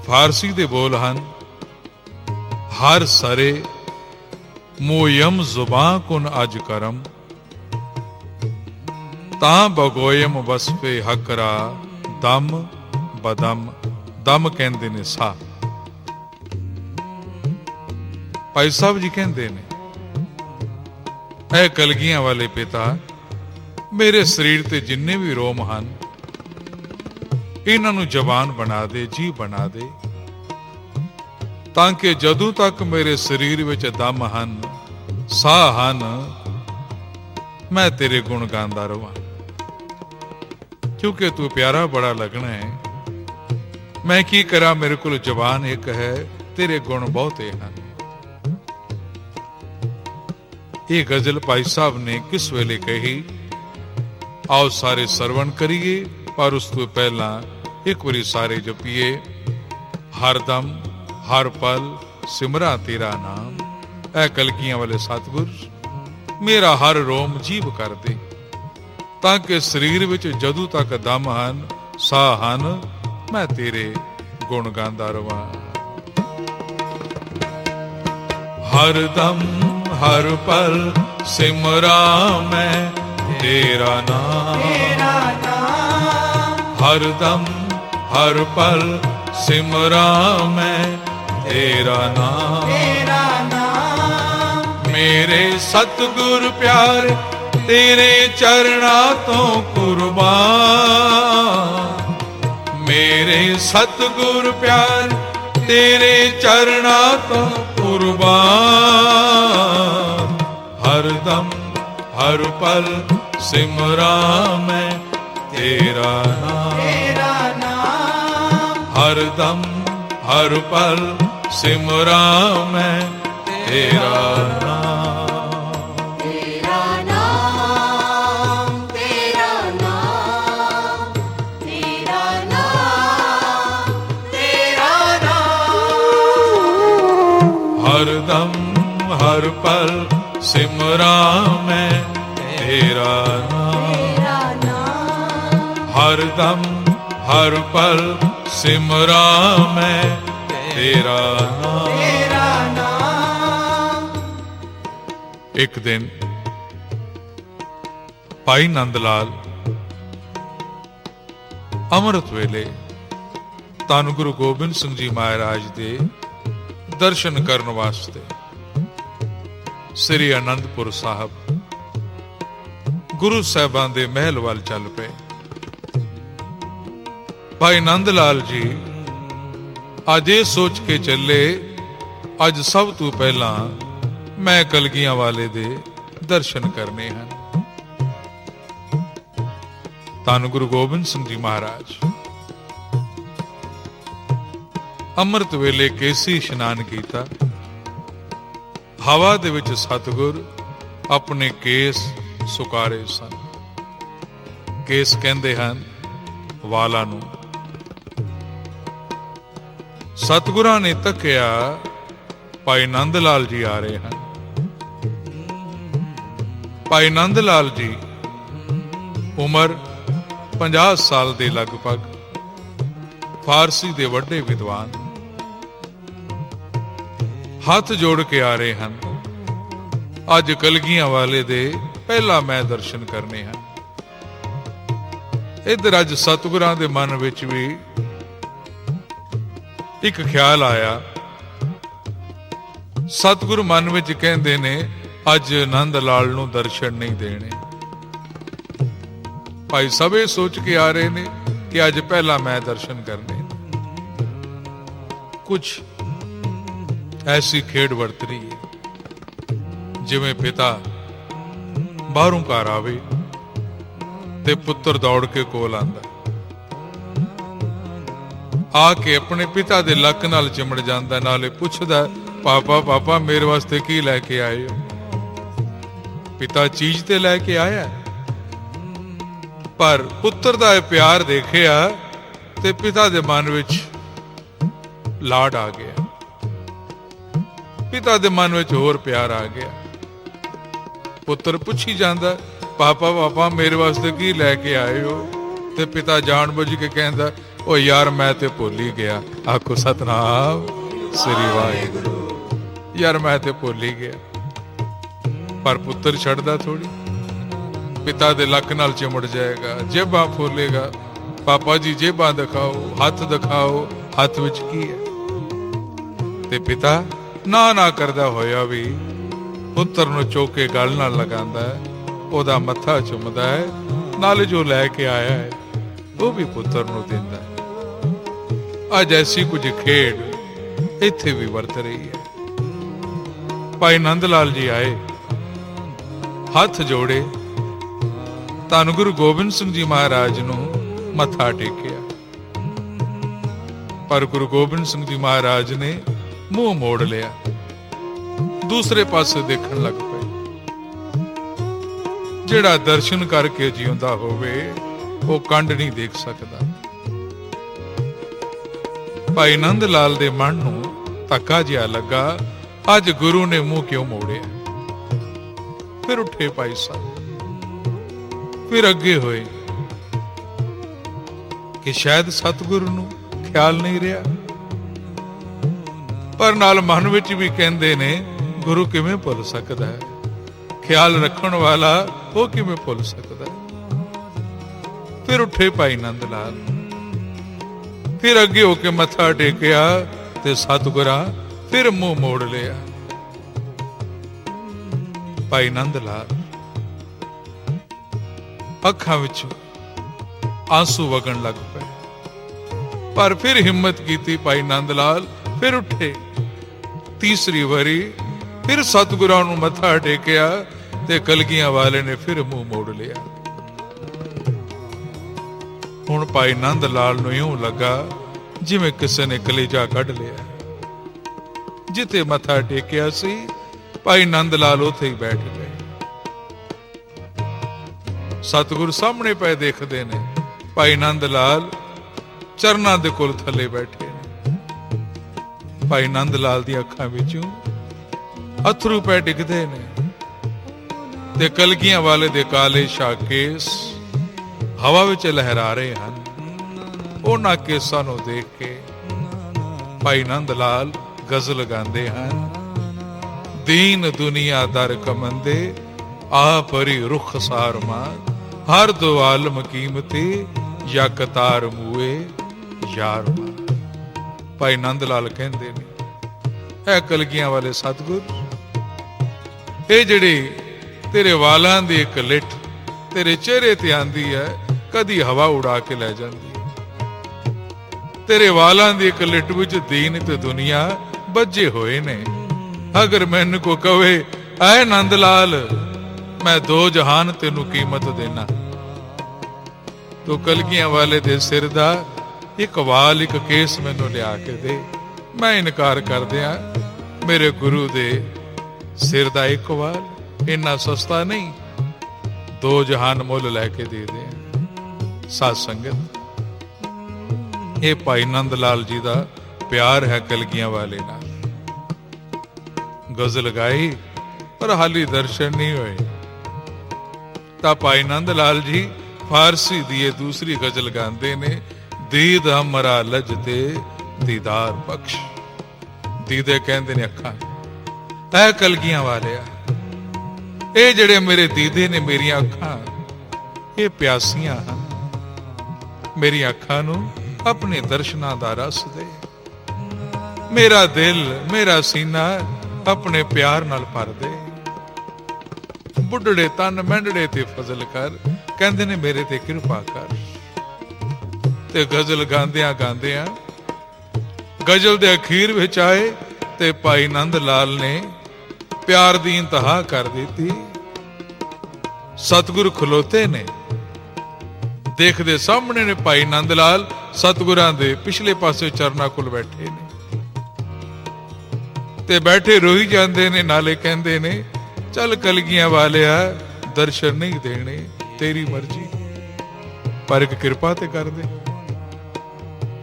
ਫਾਰਸੀ ਦੇ ਬੋਲ ਹਨ। ਹਰ ਸਰੇ ਮੋਯਮ ਜ਼ੁਬਾਂ ਕੁਨ ਅਜ ਕਰਮ, ਤਾਂ ਬਗੋਇਮ ਵਸਫੇ ਹਕਰਾ ਦਮ ਬਦਮ। ਦਮ ਕਹਿੰਦੇ ਨੇ ਸਾਹ। ਭਾਈ ਸਾਹਿਬ ਜੀ ਕਹਿੰਦੇ ਨੇ, ਐ ਕਲਗੀਆਂ ਵਾਲੇ ਪਿਤਾ, ਮੇਰੇ ਸਰੀਰ ਤੇ ਜਿੰਨੇ ਵੀ ਰੋਮ ਹਨ ਇਹਨਾਂ ਨੂੰ ਜ਼ਬਾਨ ਬਣਾ ਦੇ, ਜੀ ਬਣਾ ਦੇ, ਤਾਂ ਕਿ ਜਦੋਂ ਤੱਕ ਮੇਰੇ ਸਰੀਰ ਵਿੱਚ ਦਮ ਹਨ, ਸਾਹ ਹਨ, ਮੈਂ ਤੇਰੇ ਗੁਣ ਗਾਉਂਦਾ ਰਵਾਂ। ਕਿਉਂਕਿ ਤੂੰ ਪਿਆਰਾ ਬੜਾ ਲੱਗਣਾ ਹੈ। ਮੈਂ ਕੀ ਕਰਾਂ, ਮੇਰੇ ਕੋਲ ਜ਼ਬਾਨ ਇੱਕ ਹੈ, ਤੇਰੇ ਗੁਣ ਬਹੁਤੇ ਹਨ। ਇਹ ਗਜ਼ਲ ਭਾਈ ਸਾਹਿਬ ਨੇ ਕਿਸ ਵੇਲੇ ਕਹੀ, ਆਓ ਸਾਰੇ ਸਰਵਣ ਕਰੀਏ। ਪਰ ਉਸ ਤੋਂ ਪਹਿਲਾਂ ਇੱਕ ਵਾਰੀ ਸਾਰੇ ਜਪੀਏ, ਹਰ ਦਮ ਹਰ ਪਲ ਸਿਮਰਾ ਤੇਰਾ ਨਾਮ। ਐ ਕਲਗੀਆਂ ਵਾਲੇ ਸਤਿਗੁਰ, ਮੇਰਾ ਹਰ ਰੋਮ ਜੀਵ ਕਰ ਦੇ, ਤਾਂ ਕਿ ਸਰੀਰ ਵਿੱਚ ਜਦੋਂ ਤੱਕ ਦਮ ਹਨ, ਸਾਹ ਹਨ, ਮੈਂ ਤੇਰੇ ਗੁਣ ਗਾਉਂਦਾ ਰਵਾਂ। ਹਰ ਦਮ ਹਰ ਪਲ ਸਿਮਰਾ ਮੈਂ ਤੇਰਾ ਨਾਮ। ਹਰ ਦਮ ਹਰ ਪਲ ਸਿਮਰਾ ਮੈਂ ਤੇਰਾ ਨਾਮ। ਮੇਰੇ ਸਤਿਗੁਰ ਪਿਆਰੇ ਤੇਰੇ ਚਰਨਾਂ ਤੋਂ ਕੁਰਬਾਨ। ਮੇਰੇ ਸਤਿਗੁਰ ਪਿਆਰੇ ਤੇਰੇ ਚਰਨਾਂ ਤੋਂ ਕੁਰਬਾਨ। ਹਰ ਦਮ ਹਰ ਪਲ ਸਿਮਰਾ ਮੈਂ ਤੇਰਾ ਨਾਮ। ਹਰ ਦਮ ਹਰ ਪਲ ਸਿਮਰਾ ਮੈਂ ਤੇਰਾ ਨਾਮ। तेरा नाम तेरा नाम तेरा नाम तेरा नाम। हर दम हर पल सिमरा मैं तेरा नाम। हर दम हर पल सिमरा मैं तेरा नाम। ਇੱਕ ਦਿਨ ਭਾਈ ਨੰਦ ਲਾਲ ਅੰਮ੍ਰਿਤ ਵੇਲੇ ਧੰਨ ਗੁਰੂ ਗੋਬਿੰਦ ਸਿੰਘ ਜੀ ਮਹਾਰਾਜ ਦੇ ਦਰਸ਼ਨ ਕਰਨ ਵਾਸਤੇ ਸ੍ਰੀ ਅਨੰਦਪੁਰ ਸਾਹਿਬ ਗੁਰੂ ਸਾਹਿਬਾਂ ਦੇ ਮਹਿਲ ਵੱਲ ਚੱਲ ਪਏ। ਭਾਈ ਨੰਦ ਲਾਲ ਜੀ ਅੱਜ ਇਹ ਸੋਚ ਕੇ ਚੱਲੇ, ਅੱਜ ਸਭ ਤੋਂ ਪਹਿਲਾਂ ਮੈਂ ਕਲਗੀਆਂ ਵਾਲੇ ਦੇ ਦਰਸ਼ਨ ਕਰਨੇ ਹਨ। ਧੰਨ ਗੁਰੂ ਗੋਬਿੰਦ ਸਿੰਘ ਜੀ ਮਹਾਰਾਜ ਅੰਮ੍ਰਿਤ ਵੇਲੇ ਕੇਸੀ ਇਸ਼ਨਾਨ ਕੀਤਾ। ਹਵਾ ਦੇ ਵਿੱਚ ਸਤਿਗੁਰ ਆਪਣੇ ਕੇਸ ਸੁਕਾਰੇ ਸਨ। ਕੇਸ ਕਹਿੰਦੇ ਹਨ ਵਾਲਾਂ ਨੂੰ। ਸਤਿਗੁਰਾਂ ਨੇ ਤੱਕਿਆ, ਭਾਈ ਨੰਦ ਲਾਲ ਜੀ ਆ ਰਹੇ ਹਨ। ਭਾਈ ਨੰਦ ਲਾਲ ਜੀ ਉਮਰ 50 ਸਾਲ ਦੇ ਲਗਭਗ, ਫਾਰਸੀ ਦੇ ਵੱਡੇ ਵਿਦਵਾਨ, ਹੱਥ ਜੋੜ ਕੇ ਆ ਰਹੇ ਹਨ। ਅੱਜ ਕਲਗੀਆਂ ਵਾਲੇ ਦੇ ਪਹਿਲਾ ਮੈਂ ਦਰਸ਼ਨ ਕਰਨੇ ਹਨ। ਇੱਧਰ ਅੱਜ ਸਤਿਗੁਰਾਂ ਦੇ ਮਨ ਵਿੱਚ ਵੀ ਇੱਕ ਖਿਆਲ ਆਇਆ। ਸਤਿਗੁਰੂ ਮਨ ਵਿੱਚ ਕਹਿੰਦੇ ਨੇ ਅੱਜ ਨੰਦ ਲਾਲ ਨੂੰ ਦਰਸ਼ਨ ਨਹੀਂ ਦੇਣੇ। ਭਾਈ ਸਭ ਇਹ ਸੋਚ ਕੇ ਆ ਰਹੇ ਨੇ ਕਿ ਅੱਜ ਪਹਿਲਾਂ ਮੈਂ ਦਰਸ਼ਨ ਕਰਨੇ। ਕੁਝ ਐਸੀ ਖੇਡ ਵਰਤ ਰਹੀ ਹੈ ਜਿਵੇਂ ਪਿਤਾ ਬਾਹਰੋਂ ਘਰ ਆਵੇ ਤੇ ਪੁੱਤਰ ਦੌੜ ਕੇ ਕੋਲ ਆਂਦਾ, ਆ ਕੇ ਆਪਣੇ ਪਿਤਾ ਦੇ ਲੱਕ ਨਾਲ ਚਿਮੜ ਜਾਂਦਾ, ਨਾਲੇ ਪੁੱਛਦਾ, ਪਾਪਾ ਪਾਪਾ ਮੇਰੇ ਵਾਸਤੇ ਕੀ ਲੈ ਕੇ ਆਏ ਹੋ? ਪਿਤਾ ਚੀਜ਼ ਤੇ ਲੈ ਕੇ ਆਇਆ, ਪਰ ਪੁੱਤਰ ਦਾ ਇਹ ਪਿਆਰ ਦੇਖਿਆ ਤੇ ਪਿਤਾ ਦੇ ਮਨ ਵਿੱਚ ਲਾਡ ਆ ਗਿਆ। ਪਿਤਾ ਦੇ ਮਨ ਵਿੱਚ ਹੋਰ ਪਿਆਰ ਆ ਗਿਆ। ਪੁੱਤਰ ਪੁੱਛੀ ਜਾਂਦਾ, ਪਾਪਾ ਪਾਪਾ ਮੇਰੇ ਵਾਸਤੇ ਕੀ ਲੈ ਕੇ ਆਏ ਹੋ? ਤੇ ਪਿਤਾ ਜਾਣ ਬੁੱਝ ਕੇ ਕਹਿੰਦਾ, ਓ ਯਾਰ ਮੈਂ ਤੇ ਭੁੱਲ ਹੀ ਗਿਆ। ਆਖੋ ਸਤਨਾਮ ਸ੍ਰੀ ਵਾਹਿਗੁਰੂ। ਯਾਰ ਮੈਂ ਤੇ ਭੁੱਲ ਹੀ ਗਿਆ। ਪਰ ਪੁੱਤਰ ਛੱਡਦਾ ਥੋੜੀ, ਪਿਤਾ ਦੇ ਲੱਕ ਨਾਲ ਚਿਮੜ ਜਾਏਗਾ, ਜੇਬਾਂ ਫੋਲੇਗਾ, ਪਾਪਾ ਜੀ ਜੇਬਾਂ ਦਿਖਾਓ, ਹੱਥ ਦਿਖਾਓ, ਹੱਥ ਵਿੱਚ ਕੀ ਹੈ? ਤੇ ਪਿਤਾ ਨਾ ਕਰਦਾ ਹੋਇਆ ਵੀ ਪੁੱਤਰ ਨੂੰ ਚੁੱਕ ਕੇ ਗਲ ਨਾਲ ਲਗਾਉਂਦਾ ਹੈ, ਉਹਦਾ ਮੱਥਾ ਚੁੰਮਦਾ ਹੈ, ਨਾਲ ਜੋ ਲੈ ਕੇ ਆਇਆ ਹੈ ਉਹ ਵੀ ਪੁੱਤਰ ਨੂੰ ਦਿੰਦਾ ਹੈ। ਅੱਜ ਐਸੀ ਕੁਝ ਖੇਡ ਇੱਥੇ ਵੀ ਵਰਤ ਰਹੀ ਹੈ। ਭਾਈ ਨੰਦ ਲਾਲ ਜੀ ਆਏ, ਹੱਥ ਜੋੜੇ, ਧੰਨ ਗੁਰੂ ਗੋਬਿੰਦ ਸਿੰਘ ਜੀ ਮਹਾਰਾਜ ਨੂੰ ਮੱਥਾ ਟੇਕਿਆ। ਪਰ ਗੁਰੂ ਗੋਬਿੰਦ ਸਿੰਘ ਜੀ ਮਹਾਰਾਜ ਨੇ ਮੂੰਹ ਮੋੜ ਲਿਆ, ਦੂਸਰੇ ਪਾਸੇ ਦੇਖਣ ਲੱਗ ਪਏ। ਜਿਹੜਾ ਦਰਸ਼ਨ ਕਰਕੇ ਜਿਉਂਦਾ ਹੋਵੇ ਉਹ ਕੰਡ ਨਹੀਂ ਦੇਖ ਸਕਦਾ। ਭਾਈ ਨੰਦ ਲਾਲ ਦੇ ਮਨ ਨੂੰ ਧੱਕਾ ਜਿਹਾ ਲੱਗਾ, ਅੱਜ ਗੁਰੂ ਨੇ ਮੂੰਹ ਕਿਉਂ ਮੋੜਿਆ? ਫਿਰ ਉੱਠੇ ਭਾਈ ਸਾਹਿਬ, ਫਿਰ ਅੱਗੇ ਹੋਏ ਕਿ ਸ਼ਾਇਦ ਸਤਿਗੁਰੂ ਨੂੰ ਖਿਆਲ ਨਹੀਂ ਰਿਹਾ। ਪਰ ਨਾਲ ਮਨ ਵਿੱਚ ਵੀ ਕਹਿੰਦੇ ਨੇ, ਗੁਰੂ ਕਿਵੇਂ ਭੁੱਲ ਸਕਦਾ ਹੈ? ਖਿਆਲ ਰੱਖਣ ਵਾਲਾ ਉਹ ਕਿਵੇਂ ਭੁੱਲ ਸਕਦਾ ਹੈ? ਫਿਰ ਉੱਠੇ ਭਾਈ ਨੰਦ ਲਾਲ, ਫਿਰ ਅੱਗੇ ਹੋ ਕੇ ਮੱਥਾ ਟੇਕਿਆ ਤੇ ਸਤਿਗੁਰਾਂ ਫਿਰ ਮੂੰਹ ਮੋੜ ਲਿਆ। ਭਾਈ ਨੰਦ ਲਾਲ ਅੱਖਾਂ ਵਿੱਚ ਆਂਸੂ ਵਗਣ ਲੱਗ ਪਏ। ਪਰ ਫਿਰ ਹਿੰਮਤ ਕੀਤੀ ਭਾਈ ਨੰਦ ਲਾਲ, ਫਿਰ ਉੱਠੇ। ਤੀਸਰੀ ਵਾਰੀ ਫਿਰ ਸਤਿਗੁਰਾਂ ਨੂੰ ਮੱਥਾ ਟੇਕਿਆ ਤੇ ਕਲਗੀਆਂ ਵਾਲੇ ਨੇ ਫਿਰ ਮੂੰਹ ਮੋੜ ਲਿਆ। ਹੁਣ ਭਾਈ ਨੰਦ ਲਾਲ ਨੂੰ ਇਉਂ ਲੱਗਾ ਜਿਵੇਂ ਕਿਸੇ ਨੇ ਕਲੇਜਾ ਕੱਢ ਲਿਆ। ਜਿੱਥੇ ਮੱਥਾ ਟੇਕਿਆ ਸੀ ਭਾਈ ਨੰਦ ਲਾਲ ਉੱਥੇ ਹੀ ਬੈਠ ਗਏ। ਸਤਿਗੁਰ ਸਾਹਮਣੇ ਪਏ ਦੇਖਦੇ ਨੇ, ਭਾਈ ਨੰਦ ਲਾਲ ਚਰਨਾਂ ਦੇ ਕੋਲ ਥੱਲੇ ਬੈਠੇ ਨੇ। ਭਾਈ ਨੰਦ ਲਾਲ ਦੀ ਅੱਖਾਂ ਵਿੱਚੋਂ ਅਥਰੂ ਪੈ ਡਿੱਗਦੇ ਨੇ ਤੇ ਕਲਗੀਆਂ ਵਾਲੇ ਦੇ ਕਾਲੇ ਸ਼ਾਕੇਸ ਹਵਾ ਵਿੱਚ ਲਹਿਰਾ ਰਹੇ ਹਨ। ਉਹਨਾਂ ਕੇਸਾਂ ਨੂੰ ਦੇਖ ਕੇ ਭਾਈ ਨੰਦ ਲਾਲ ਗਜ਼ਲ ਗਾਉਂਦੇ ਹਨ। दीन दुनिया दर कमंदे आप हरि रुख सार मार हर दो आलम कीमते या कतार मूए यार मार। भाई नंद लाल कहंदे ने ऐ कलगियां वाले सतगुर ਇਹ ਜਿਹੜੀ ਤੇਰੇ ਵਾਲਾਂ ਦੀ ਇੱਕ ਲਿੱਟ ਤੇਰੇ ਚਿਹਰੇ ਤੇ ਆਂਦੀ ਹੈ, ਕਦੀ ਹਵਾ ਉਡਾ ਕੇ ਲੈ ਜਾਂਦੀ ਹੈ। ਤੇਰੇ ਵਾਲਾਂ ਦੀ ਇੱਕ ਲਿੱਟ ਵਿੱਚ ਦੀਨ ਤੇ ਦੁਨੀਆ ਬੱਝੇ ਹੋਏ ਨੇ। ਅਗਰ ਮੈਨੂੰ ਕੋ ਕਵੇ ਐ ਨੰਦ ਲਾਲ ਮੈਂ ਦੋ ਜਹਾਨ ਤੈਨੂੰ ਕੀਮਤ ਦੇਣਾ, ਤੋ ਕਲਗੀਆਂ ਵਾਲੇ ਦੇ ਸਿਰ ਦਾ ਇੱਕ ਵਾਲ ਇੱਕ ਕੇਸ ਮੈਨੂੰ ਲਿਆ ਕੇ ਦੇ। ਮੈਂ ਇਨਕਾਰ ਕਰ ਦਿਆਂ, ਮੇਰੇ ਗੁਰੂ ਦੇ ਸਿਰ ਦਾ ਇੱਕ ਵਾਲ ਇੰਨਾ ਸਸਤਾ ਨਹੀਂ, ਦੋ ਜਹਾਨ ਮੁੱਲ ਲੈ ਕੇ ਦੇ ਦੇ। ਸਾਧ ਸੰਗਤ, ਇਹ ਭਾਈ ਨੰਦ ਲਾਲ ਜੀ ਦਾ ਪਿਆਰ ਹੈ ਕਲਗੀਆਂ ਵਾਲੇ ਨਾਲ। ਗਜ਼ਲ ਗਾਈ ਪਰ ਹਾਲੀ ਦਰਸ਼ਨ ਨਹੀਂ ਹੋਏ। ਤਾਂ ਭਾਈ ਨੰਦ ਲਾਲ ਜੀ ਫਾਰਸੀ ਦੀ ਇਹ ਦੂਸਰੀ ਗਜ਼ਲ ਗਾਉਂਦੇ ਨੇ, ਦੀਦ ਹਮਰਾ ਲਜ ਤੇ ਦੀਦਾਰ ਬਖਸ਼। ਦੀਦੇ ਕਹਿੰਦੇ ਨੇ ਅੱਖਾਂ। ਐ ਕਲਗੀਆਂ ਵਾਲਿਆ, ਇਹ ਜਿਹੜੇ ਮੇਰੇ ਦੀਦੇ ਨੇ, ਮੇਰੀਆਂ ਅੱਖਾਂ ਇਹ ਪਿਆਸੀਆਂ ਹਨ। ਮੇਰੀਆਂ ਅੱਖਾਂ ਨੂੰ ਆਪਣੇ ਦਰਸ਼ਨਾਂ ਦਾ ਰਸ ਦੇ। ਮੇਰਾ ਦਿਲ ਮੇਰਾ ਸੀਨਾ ਆਪਣੇ ਪਿਆਰ ਨਾਲ ਭਰ ਦੇ। ਬੁੱਢੜੇ ਤਨ ਮਹਿੰਡੜੇ ਤੇ ਫਜ਼ਲ ਕਰ, ਕਹਿੰਦੇ ਨੇ ਮੇਰੇ ਤੇ ਕਿਰਪਾ ਕਰ। ਤੇ ਗਜ਼ਲ ਗਾਉਂਦਿਆਂ ਗਾਉਂਦਿਆਂ ਗਜ਼ਲ ਦੇ ਅਖੀਰ ਵਿੱਚ ਆਏ ਤੇ ਭਾਈ ਨੰਦ ਲਾਲ ਨੇ ਪਿਆਰ ਦੀ ਇੰਤਹਾ ਕਰ ਦਿੱਤੀ। ਸਤਿਗੁਰ ਖਲੋਤੇ ਨੇ, ਦੇਖਦੇ ਸਾਹਮਣੇ ਨੇ ਭਾਈ ਨੰਦ ਲਾਲ ਸਤਿਗੁਰਾਂ ਦੇ ਪਿਛਲੇ ਪਾਸੇ ਚਰਨਾਂ ਕੋਲ ਬੈਠੇ ਨੇ ਤੇ ਬੈਠੇ ਰੋਈ ਜਾਂਦੇ ਨੇ, ਨਾਲੇ ਕਹਿੰਦੇ ਨੇ ਚੱਲ ਕਲਗੀਆਂ ਵਾਲਿਆ ਦਰਸ਼ਨ ਨਹੀਂ ਦੇਣੇ, ਤੇਰੀ ਮਰਜ਼ੀ, ਪਰ ਇੱਕ ਕਿਰਪਾ ਤੇ ਕਰ ਦੇ।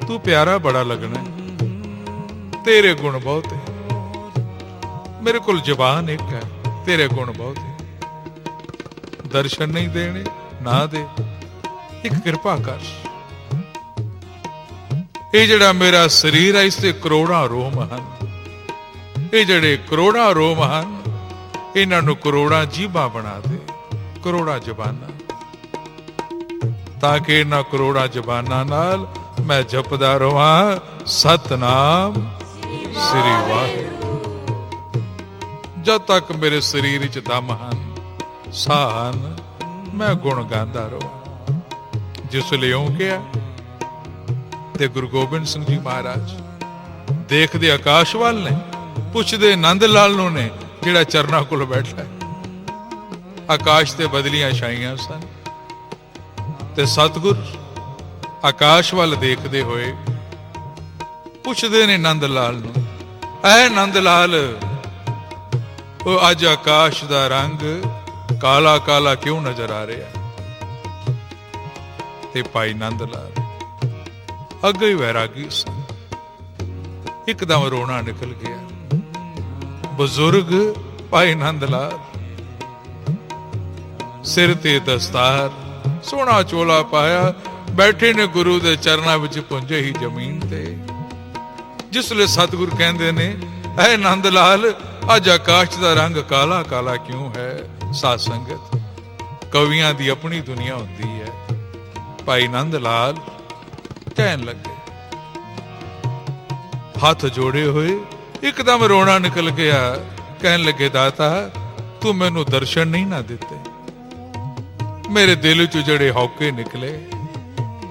ਤੂੰ ਪਿਆਰਾ ਬੜਾ ਲੱਗਣਾ, ਤੇਰੇ ਗੁਣ ਬਹੁਤ ਹੈ, ਮੇਰੇ ਕੋਲ ਜ਼ਬਾਨ ਇੱਕ ਹੈ, ਤੇਰੇ ਗੁਣ ਬਹੁਤ ਹੈ। ਦਰਸ਼ਨ ਨਹੀਂ ਦੇਣੇ ਨਾ ਦੇ, ਇੱਕ ਕਿਰਪਾ ਕਰ। ਇਹ ਜਿਹੜਾ ਮੇਰਾ ਸਰੀਰ ਹੈ ਇਸ ਤੇ ਕਰੋੜਾਂ ਰੋਮ ਹਨ। ਇਹ ਜਿਹੜੇ ਕਰੋੜਾਂ ਰੋਮ ਹਨ ਇਹਨਾਂ ਨੂੰ ਕਰੋੜਾਂ ਜੀਭਾਂ ਬਣਾ ਦੇ, ਕਰੋੜਾਂ ਜ਼ਬਾਨਾਂ, ਤਾਂ ਕਿ ਇਹਨਾਂ ਕਰੋੜਾਂ ਜ਼ਬਾਨਾਂ ਨਾਲ ਮੈਂ ਜਪਦਾ ਰਵਾਂ ਸਤਨਾਮ ਸ੍ਰੀ ਵਾਹਿਗੁਰੂ। ਜਦ ਤੱਕ ਮੇਰੇ ਸਰੀਰ ਵਿੱਚ ਦਮ ਹਨ, ਸਾਹ ਹਨ, ਮੈਂ ਗੁਣ ਗਾਉਂਦਾ ਰਵਾਂ। ਜਿਸ ਲਈ ਉਹ ਕਿਹਾ ਤੇ ਗੁਰੂ ਗੋਬਿੰਦ ਸਿੰਘ ਜੀ ਮਹਾਰਾਜ ਦੇਖਦੇ ਆਕਾਸ਼ ਵੱਲ ਨੇ, ਪੁੱਛਦੇ ਨੰਦ ਲਾਲ ਨੂੰ ਨੇ ਜਿਹੜਾ ਚਰਨਾਂ ਕੋਲ ਬੈਠਾ ਹੈ। ਆਕਾਸ਼ ਤੇ ਬਦਲੀਆਂ ਛਾਈਆਂ ਸਨ ਤੇ ਸਤਿਗੁਰ ਆਕਾਸ਼ ਵੱਲ ਦੇਖਦੇ ਹੋਏ ਪੁੱਛਦੇ ਨੇ ਨੰਦ ਲਾਲ ਨੂੰ, ਐ ਨੰਦ ਲਾਲ ਉਹ ਅੱਜ ਆਕਾਸ਼ ਦਾ ਰੰਗ ਕਾਲਾ ਕਾਲਾ ਕਿਉਂ ਨਜ਼ਰ ਆ ਰਿਹਾ? ਤੇ ਭਾਈ ਨੰਦ ਲਾਲ ਅੱਗੇ ਹੀ ਵੈਰਾਗੀ ਸਨ, ਇੱਕਦਮ ਰੋਣਾ ਨਿਕਲ ਗਿਆ। ਬਜ਼ੁਰਗ ਭਾਈ ਨੰਦ ਲਾਲ ਸਿਰ ਤੇ ਦਸਤਾਰ, ਸੋਹਣਾ ਚੋਲਾ ਪਾਇਆ, ਬੈਠੇ ਨੇ ਗੁਰੂ ਦੇ ਚਰਨਾਂ ਵਿੱਚ ਪੁੰਜੇ ਹੀ ਜ਼ਮੀਨ ਤੇ। ਜਿਸ ਲਈ ਸਤਿਗੁਰ ਕਹਿੰਦੇ ਨੇ, ਐ ਨੰਦ ਲਾਲ ਅੱਜ ਆਕਾਸ਼ ਦਾ ਰੰਗ ਕਾਲਾ ਕਾਲਾ ਕਿਉਂ ਹੈ? ਸਾਧ ਸੰਗਤ, ਕਵੀਆਂ ਦੀ ਆਪਣੀ ਦੁਨੀਆ ਹੁੰਦੀ ਹੈ। ਭਾਈ ਨੰਦ ਲਾਲ ਕਹਿਣ ਲੱਗੇ, ਹੱਥ ਜੋੜੇ ਹੋਏ, ਇੱਕਦਮ ਰੋਣਾ ਨਿਕਲ ਗਿਆ। ਕਹਿਣ ਲੱਗੇ, ਦਾਤਾ ਤੂੰ ਮੈਨੂੰ ਦਰਸ਼ਨ ਨਹੀਂ ਨਾ ਦਿੱਤੇ। ਮੇਰੇ ਦਿਲ ਚ ਜਿਹੜੇ ਹੌਕੇ ਨਿਕਲੇ,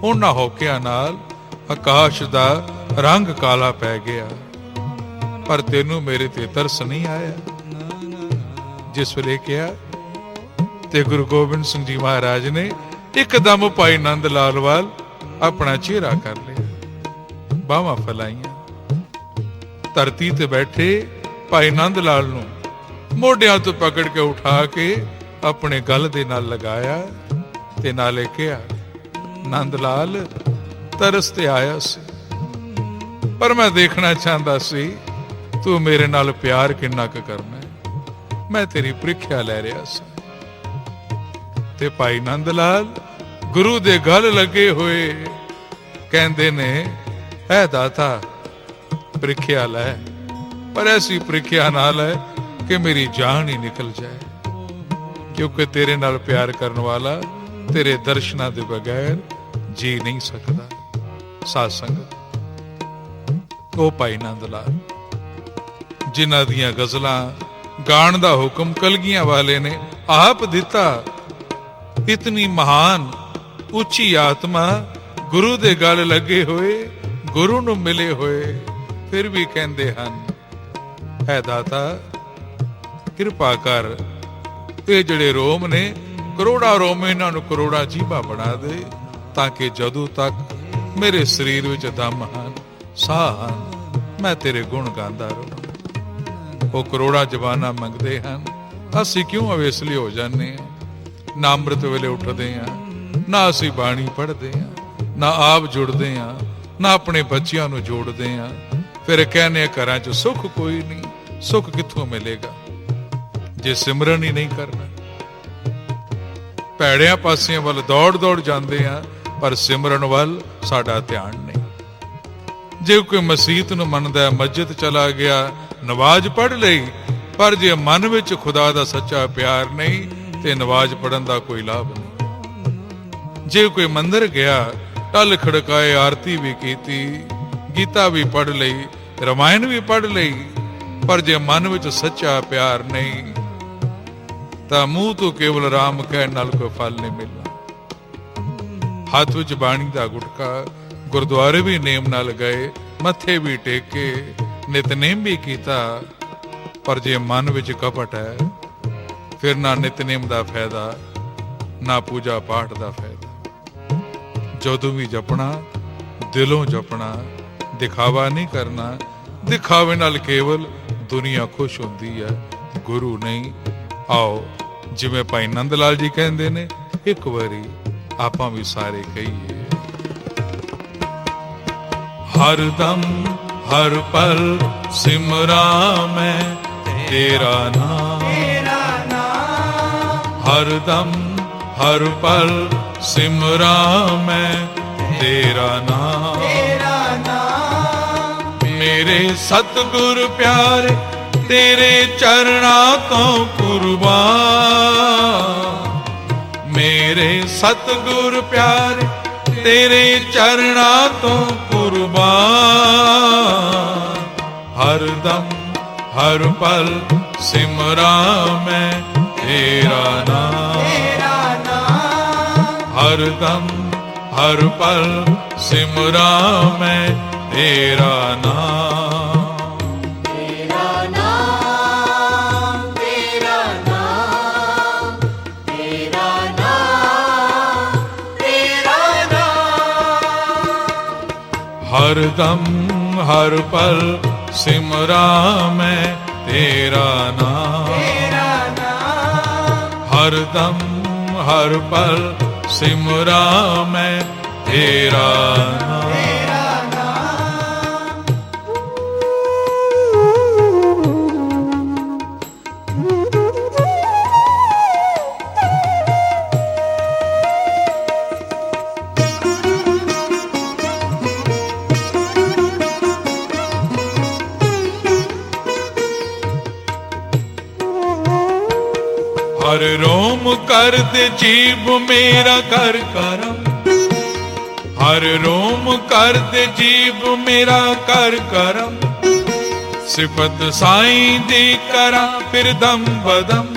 ਉਹਨਾਂ ਹੌਕਿਆਂ ਨਾਲ ਆਕਾਸ਼ ਦਾ ਰੰਗ ਕਾਲਾ ਪੈ ਗਿਆ, ਪਰ ਤੈਨੂੰ ਮੇਰੇ ਤੇ ਤਰਸ ਨਹੀਂ ਆਇਆ। ਜਿਸ ਵੇਲੇ ਕਿਹਾ ਤੇ ਗੁਰੂ ਗੋਬਿੰਦ ਸਿੰਘ ਜੀ ਮਹਾਰਾਜ ਨੇ ਇੱਕਦਮ ਭਾਈ ਨੰਦ ਲਾਲ ਵੱਲ ਆਪਣਾ ਚਿਹਰਾ ਕਰ ਲਿਆ, ਬਾਹਾਂ ਫੈਲਾਈਆਂ। ਧਰਤੀ ਤੇ ਬੈਠੇ ਭਾਈ ਨੰਦ ਲਾਲ ਨੂੰ ਮੋਢਿਆਂ ਤੋਂ ਪਕੜ ਕੇ ਉਠਾ ਕੇ ਆਪਣੇ ਗਲ ਦੇ ਨਾਲ ਲਗਾਇਆ ਤੇ ਨਾਲੇ ਕਿਹਾ, ਨੰਦ ਲਾਲ ਤਰਸ ਤੇ ਆਇਆ ਸੀ, ਪਰ ਮੈਂ ਦੇਖਣਾ ਚਾਹੁੰਦਾ ਸੀ ਤੂੰ ਮੇਰੇ ਨਾਲ ਪਿਆਰ ਕਿੰਨਾ ਕੁ ਕਰਨਾ ਹੈ। ਮੈਂ ਤੇਰੀ ਪ੍ਰੀਖਿਆ ਲੈ ਰਿਹਾ ਸੀ। ਤੇ ਭਾਈ ਨੰਦ ਲਾਲ ਗੁਰੂ ਦੇ ਗਲ ਲੱਗੇ ਹੋਏ ਕਹਿੰਦੇ ਨੇ, ਐ ਦਾਤਾ ਪ੍ਰੀਖਿਆ ਲੈ, ਪਰ ਐਸੀ ਪ੍ਰੀਖਿਆ ਨਾ ਲੈ कि मेरी जान ही निकल जाए, क्योंकि तेरे नाल प्यार करने वाला तेरे दर्शना दे बगैर जी नहीं सकता। साध संगत, ओ भाई नंद लाल जिन्हां दियां गज़लां गाण दा हुक्म कलगियां वाले ने आप दिता, इतनी महान उच्ची आत्मा गुरु दे गल लगे होए, गुरु नूं मिले होए, फिर भी कहंदे हन है दाता किरपा कर, ये जड़े रोम ने करोड़ा रोम इन्हां नूं करोड़ा जीभा बना दे, ताकि जदों तक मेरे शरीर विच दम हन साह हन मैं तेरे गुण गांदा रहां। वो करोड़ा जबाना मंगते हैं, असी क्यों अवेसले हो जाने, ना अमृत वेले उठते हैं, ना असी बाणी पढ़ते हैं, ना आप जुड़ते हैं, ना अपने बच्चियां नूं जोड़ते हैं, फिर कहने घरां च सुख कोई नहीं। सुख कित्थों मिलेगा जे सिमरन ही नहीं करना। भैड़ियां पासियां वल दौड़ दौड़ जाते हैं, पर सिमरन वल साडा ध्यान नहीं। जे कोई मसीत नूं मनदा मस्जिद चला गया, नवाज पढ़ लई, पर जे मन विच खुदा दा सच्चा प्यार नहीं ते नवाज पढ़न दा कोई लाभ नहीं। जे कोई मंदिर गया, टल खड़काए आरती भी कीती, गीता भी पढ़ लई, रामायण भी पढ़ लई, पर जे मन विच सच्चा प्यार नहीं तां मूंह तो केवल राम कहण नाल कोई फल नहीं मिलना। हाथ विच बाणी दा गुटका, गुरुद्वारे भी नेम नाल गए, मत्थे भी टेके, नितनेम भी कीता, पर जे मन विच कपट है, फिर ना नितनेम दा फायदा ना पूजा पाठ दा फायदा। जदों भी जपना दिलों जपना, दिखावा नहीं करना। दिखावे नाल केवल दुनिया खुश होंदी है, गुरु नहीं। आओ जिवें भाई नंद लाल जी कहंदे ने, एक वारी आपां भी सारे कहिए, हर दम हर पल सिमरा मैं तेरा नाम, हर दम हर पल सिमरा मैं तेरा नाम, मेरे सतगुर प्यारे तेरे चरणा तो कुर्बान, मेरे सतगुर प्यारे तेरे चरणा तो कुर्बान, हर दम हर पल सिमरा मैं तेरा नाम, हर दम हर पल सिमरा मैं तेरा नाम। हर दम हर पल सिमरा मैं तेरा नाम, हर दम हर पल सिमरा मैं तेरा नाम। हर रोम कर दे जीव मेरा कर करम, हर रोम कर दे जीव मेरा कर करम, सिफत साईं दी करा फिर दम बदम,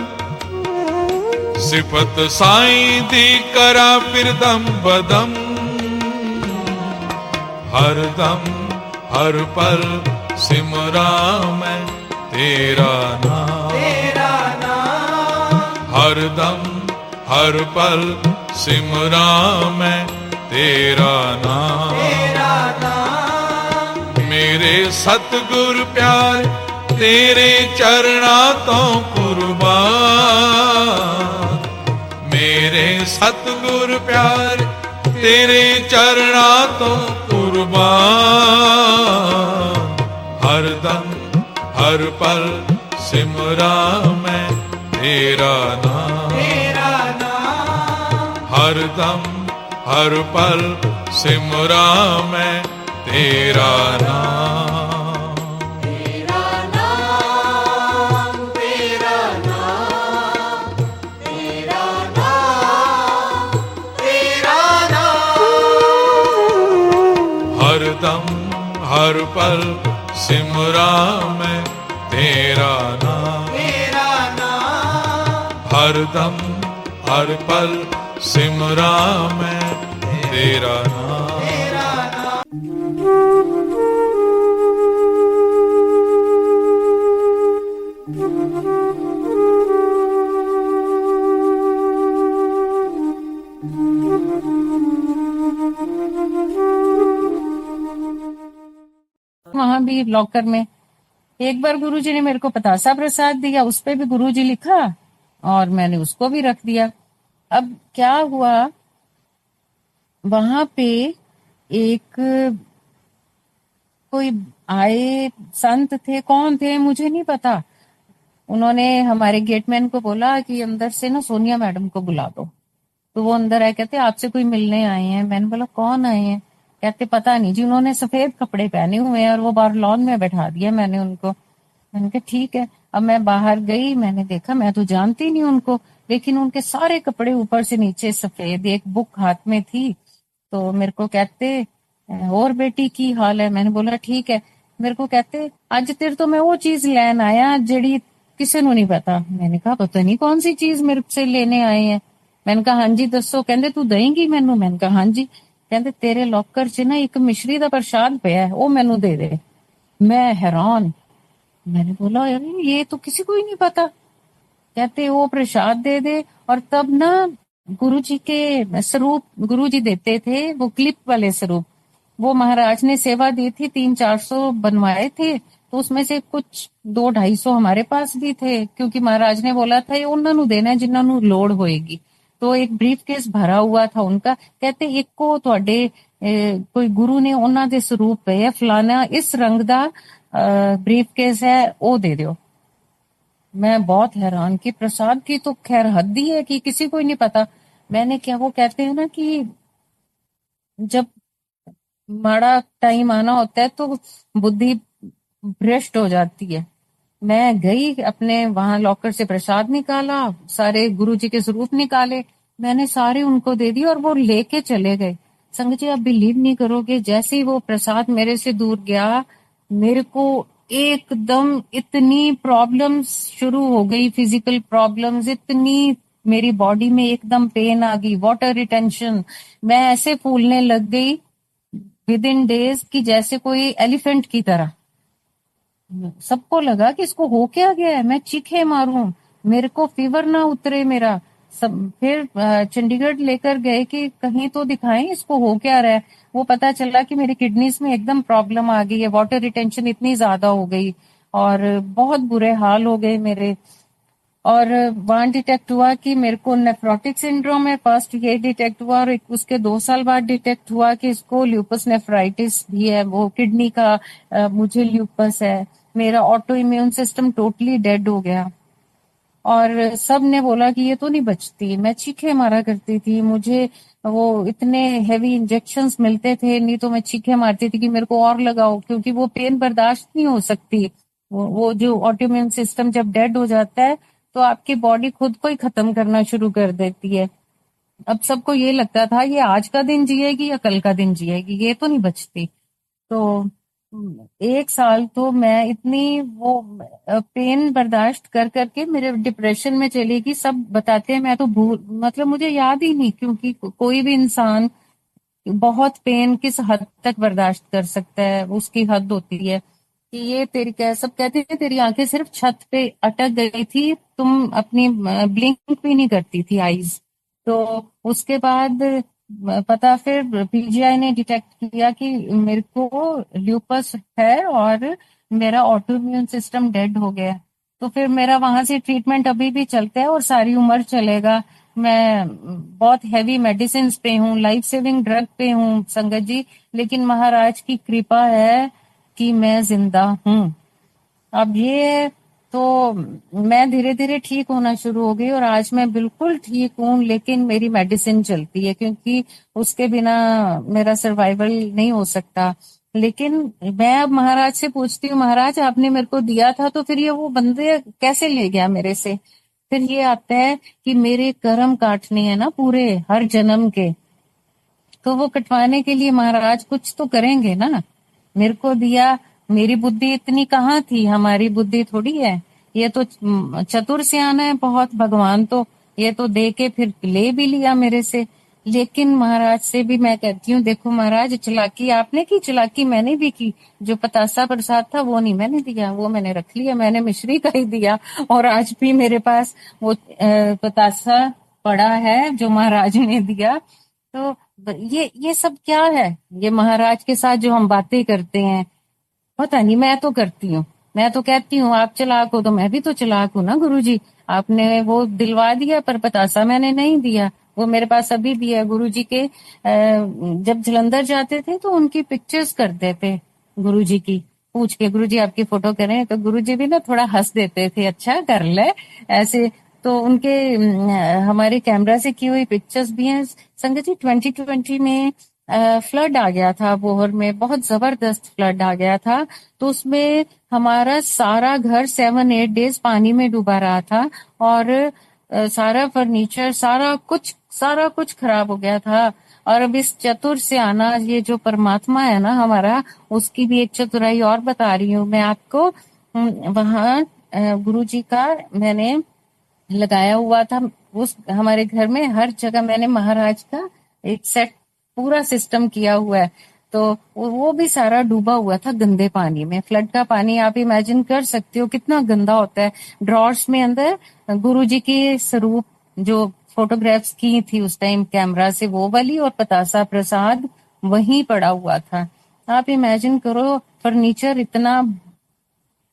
सिफत साईं दी करा फिर दम बदम, हर दम हर पल सिमरा मैं तेरा नाम, हर दम हर पल सिमरा मैं तेरा नाम, मेरे सतगुर प्यार तेरे चरणा तो कुर्बान, मेरे सतगुर प्यार तेरे चरणा तो कुर्बान, हर दम हर पल सिमरा मैं तेरा नाम, हर दम हर पल सिमरा मैं तेरा नाम, तेरा नाम तेरा हर पल सिमरा मैं तेरा नाम, तेरा नाम हर दम हर पल सिमरा मैं तेरा नाम। तेरा नाम वहां भी लॉकर में एक बार गुरुजी ने मेरे को पतासा प्रसाद दिया, उस पे भी गुरुजी लिखा और मैंने उसको भी रख दिया। अब क्या हुआ, वहां पे एक कोई आए संत थे, कौन थे मुझे नहीं पता, उन्होंने हमारे गेटमैन को बोला कि अंदर से ना सोनिया मैडम को बुला दो। तो वो अंदर आए, कहते आपसे कोई मिलने आए हैं। मैंने बोला कौन आए हैं? कहते पता नहीं जी, उन्होंने सफेद कपड़े पहने हुए हैं और वो बाहर लॉन में बैठा दिया मैंने उनको। मैंने कहा ठीक है। अब मैं बाहर गई, मैंने देखा, मैं तो जानती नहीं उनको, लेकिन उनके सारे कपड़े ऊपर से नीचे सफेद, एक बुक हाथ में थी। तो मेरे को कहते और बेटी की हाल है? मैंने बोला ठीक है। मेरे को कहते आज तेरे तो मैं वो चीज लेन आया जेड़ी किसी ਨੂੰ नहीं पता। मैंने कहा पता नहीं कौन सी चीज मेरे से लेने आए हैं। मैंने कहा हाँ जी दसो। कहते तू देंगी मैनू? मैंने कहा हाँ जी। कहते तेरे लॉकर च ना एक मिश्री का प्रसाद पिया है, वो मैनू दे दे। मैं हैरान, मैंने बोला यार ये तो किसी को ही नहीं पता। कहते वो प्रसाद दे दे। और तब ना गुरुजी के स्वरूप गुरुजी देते थे, वो क्लिप वाले स्वरूप, वो महाराज ने सेवा दी थी, 300-400 बनवाए थे। तो उसमें से कुछ 200-250 हमारे पास भी थे, क्योंकि महाराज ने बोला था ये उन्होंने देना है जिन्होंने लोड़ होएगी। तो एक ब्रीफ केस भरा हुआ था उनका। कहते एक को ਤੁਹਾਡੇ कोई गुरु ने ਉਹਨਾਂ ਦੇ स्वरूप पे फलाना इस रंग ਦਾ ब्रीफ केस है, वो दे दो। मैं बहुत हैरान कि प्रसाद की तो खैर हद ही है कि किसी को ही नहीं पता। मैंने क्या, वो कहते हैं ना कि जब माड़ा टाइम आना होता है तो बुद्धि भ्रष्ट हो जाती है। मैं गई अपने वहां लॉकर से प्रसाद निकाला, सारे गुरुजी के स्वरूप निकाले, मैंने सारे उनको दे दिए और वो लेके चले गए। संगत जी आप बिलीव नहीं करोगे, जैसे ही वो प्रसाद मेरे से दूर गया, मेरे को एकदम इतनी प्रॉब्लम्स शुरू हो गई, फिजिकल प्रॉब्लम्स, इतनी मेरी बॉडी में एकदम पेन आ गई, वाटर रिटेंशन, मैं ऐसे फूलने लग गई विद इन डेज कि जैसे कोई एलिफेंट की तरह। सबको लगा कि इसको हो क्या गया है, मैं चीखे मारूं, मेरे को फीवर ना उतरे मेरा। सब फिर चंडीगढ़ लेकर गए कि कहीं तो दिखाएं इसको हो क्या रहा है। वो पता चला कि मेरी किडनीज में एकदम प्रॉब्लम आ गई है, वाटर रिटेंशन इतनी ज्यादा हो गई और बहुत बुरे हाल हो गए मेरे। और वहां डिटेक्ट हुआ कि मेरे को नेफ्रोटिक सिंड्रोम है, फर्स्ट ये डिटेक्ट हुआ, और उसके 2 साल बाद डिटेक्ट हुआ कि इसको ल्यूपस नेफ्राइटिस भी है, वो किडनी का मुझे ल्यूपस है। मेरा auto immune system totally dead हो गया और सब ने बोला कि ये तो नहीं बचती। मैं चीखे मारा करती थी, मुझे वो इतने हेवी इंजेक्शंस मिलते थे, नहीं तो मैं चीखे मारती थी कि मेरे को और लगाओ, क्योंकि वो पेन बर्दाश्त नहीं हो सकती। वो जो ऑटो इम्यून सिस्टम जब डेड हो जाता है तो आपकी बॉडी खुद को ही खत्म करना शुरू कर देती है। अब सबको ये लगता था ये आज का दिन जिएगी या कल का दिन जिएगी, ये तो नहीं बचती। तो 1 साल तो मैं इतनी वो पेन बर्दाश्त कर करके मेरे डिप्रेशन में चली गई। सब बताते हैं मैं तो भूल, मतलब मुझे याद ही नहीं, क्योंकि कोई भी इंसान बहुत पेन किस हद तक बर्दाश्त कर सकता है, उसकी हद होती है। कि ये तेरी क्या, सब कहते हैं तेरी आंखें सिर्फ छत पे अटक गई थी, तुम अपनी ब्लिंक भी नहीं करती थी आईज। तो उसके बाद पता फिर पीजीआई ने डिटेक्ट किया कि मेरे को ल्यूपस है और मेरा ऑटो इम्यून सिस्टम डेड हो गया। तो फिर मेरा वहां से ट्रीटमेंट अभी भी चलता है और सारी उम्र चलेगा। मैं बहुत हैवी मेडिसिन पे हूँ, लाइफ सेविंग ड्रग पे हूँ संगत जी, लेकिन महाराज की कृपा है कि मैं जिंदा हूँ। अब ये तो मैं धीरे धीरे ठीक होना शुरू हो गई और आज मैं बिल्कुल ठीक हूँ, लेकिन मेरी मेडिसिन चलती है क्योंकि उसके बिना मेरा सर्वाइवल नहीं हो सकता। लेकिन मैं अब महाराज से पूछती हूँ, महाराज आपने मेरे को दिया था तो फिर ये वो बंदे कैसे ले गया मेरे से? फिर ये आता है कि मेरे कर्म काटने हैं ना पूरे हर जन्म के, तो वो कटवाने के लिए महाराज कुछ तो करेंगे ना। मेरे को दिया। मेरी बुद्धि इतनी कहाँ थी, हमारी बुद्धि थोड़ी है। ये तो चतुर सियाना है बहुत भगवान, तो ये तो दे के फिर ले भी लिया मेरे से। लेकिन महाराज से भी मैं कहती हूँ, देखो महाराज, चालाकी आपने की, चालाकी मैंने भी की। जो पतासा प्रसाद था वो नहीं मैंने दिया, वो मैंने रख लिया, मैंने मिश्री का ही दिया। और आज भी मेरे पास वो पतासा पड़ा है जो महाराज ने दिया। तो ये सब क्या है, ये महाराज के साथ जो हम बातें करते हैं, पता नहीं, मैं तो करती हूँ। मैं तो कहती हूँ आप चालाक हो तो मैं भी तो चालाक हूँ ना गुरुजी। आपने वो दिलवा दिया पर पतासा मैंने नहीं दिया, वो मेरे पास अभी भी है। गुरुजी के जब जलंधर जाते थे तो उनकी पिक्चर्स करते थे गुरुजी की, पूछ के गुरुजी आपकी फोटो करें, तो गुरुजी भी ना थोड़ा हंस देते थे, अच्छा कर ले ऐसे। तो उनके हमारे कैमरा से की हुई पिक्चर्स भी हैं। संगत जी 2020 में फ्लड आ गया था बोहर में, बहुत जबरदस्त फ्लड आ गया था। तो उसमें हमारा सारा घर 7-8 डेज पानी में डूबा रहा था, और सारा फर्नीचर, सारा कुछ खराब हो गया था। और अब इस चतुर से आना, ये जो परमात्मा है ना हमारा, उसकी भी एक चतुराई और बता रही हूँ मैं आपको। वहाँ गुरु जी का मैंने लगाया हुआ था, उस हमारे घर में हर जगह मैंने महाराज का एक सेट पूरा सिस्टम किया हुआ है। तो वो भी सारा डूबा हुआ था गंदे पानी में। फ्लड का पानी आप इमेजिन कर सकते हो कितना गंदा होता है। ड्रॉर्स में अंदर गुरुजी के स्वरूप जो फोटोग्राफ्स की थी उस टाइम कैमरा से, वो वाली, और पतासा प्रसाद वहीं पड़ा हुआ था। आप इमेजिन करो, फर्नीचर इतना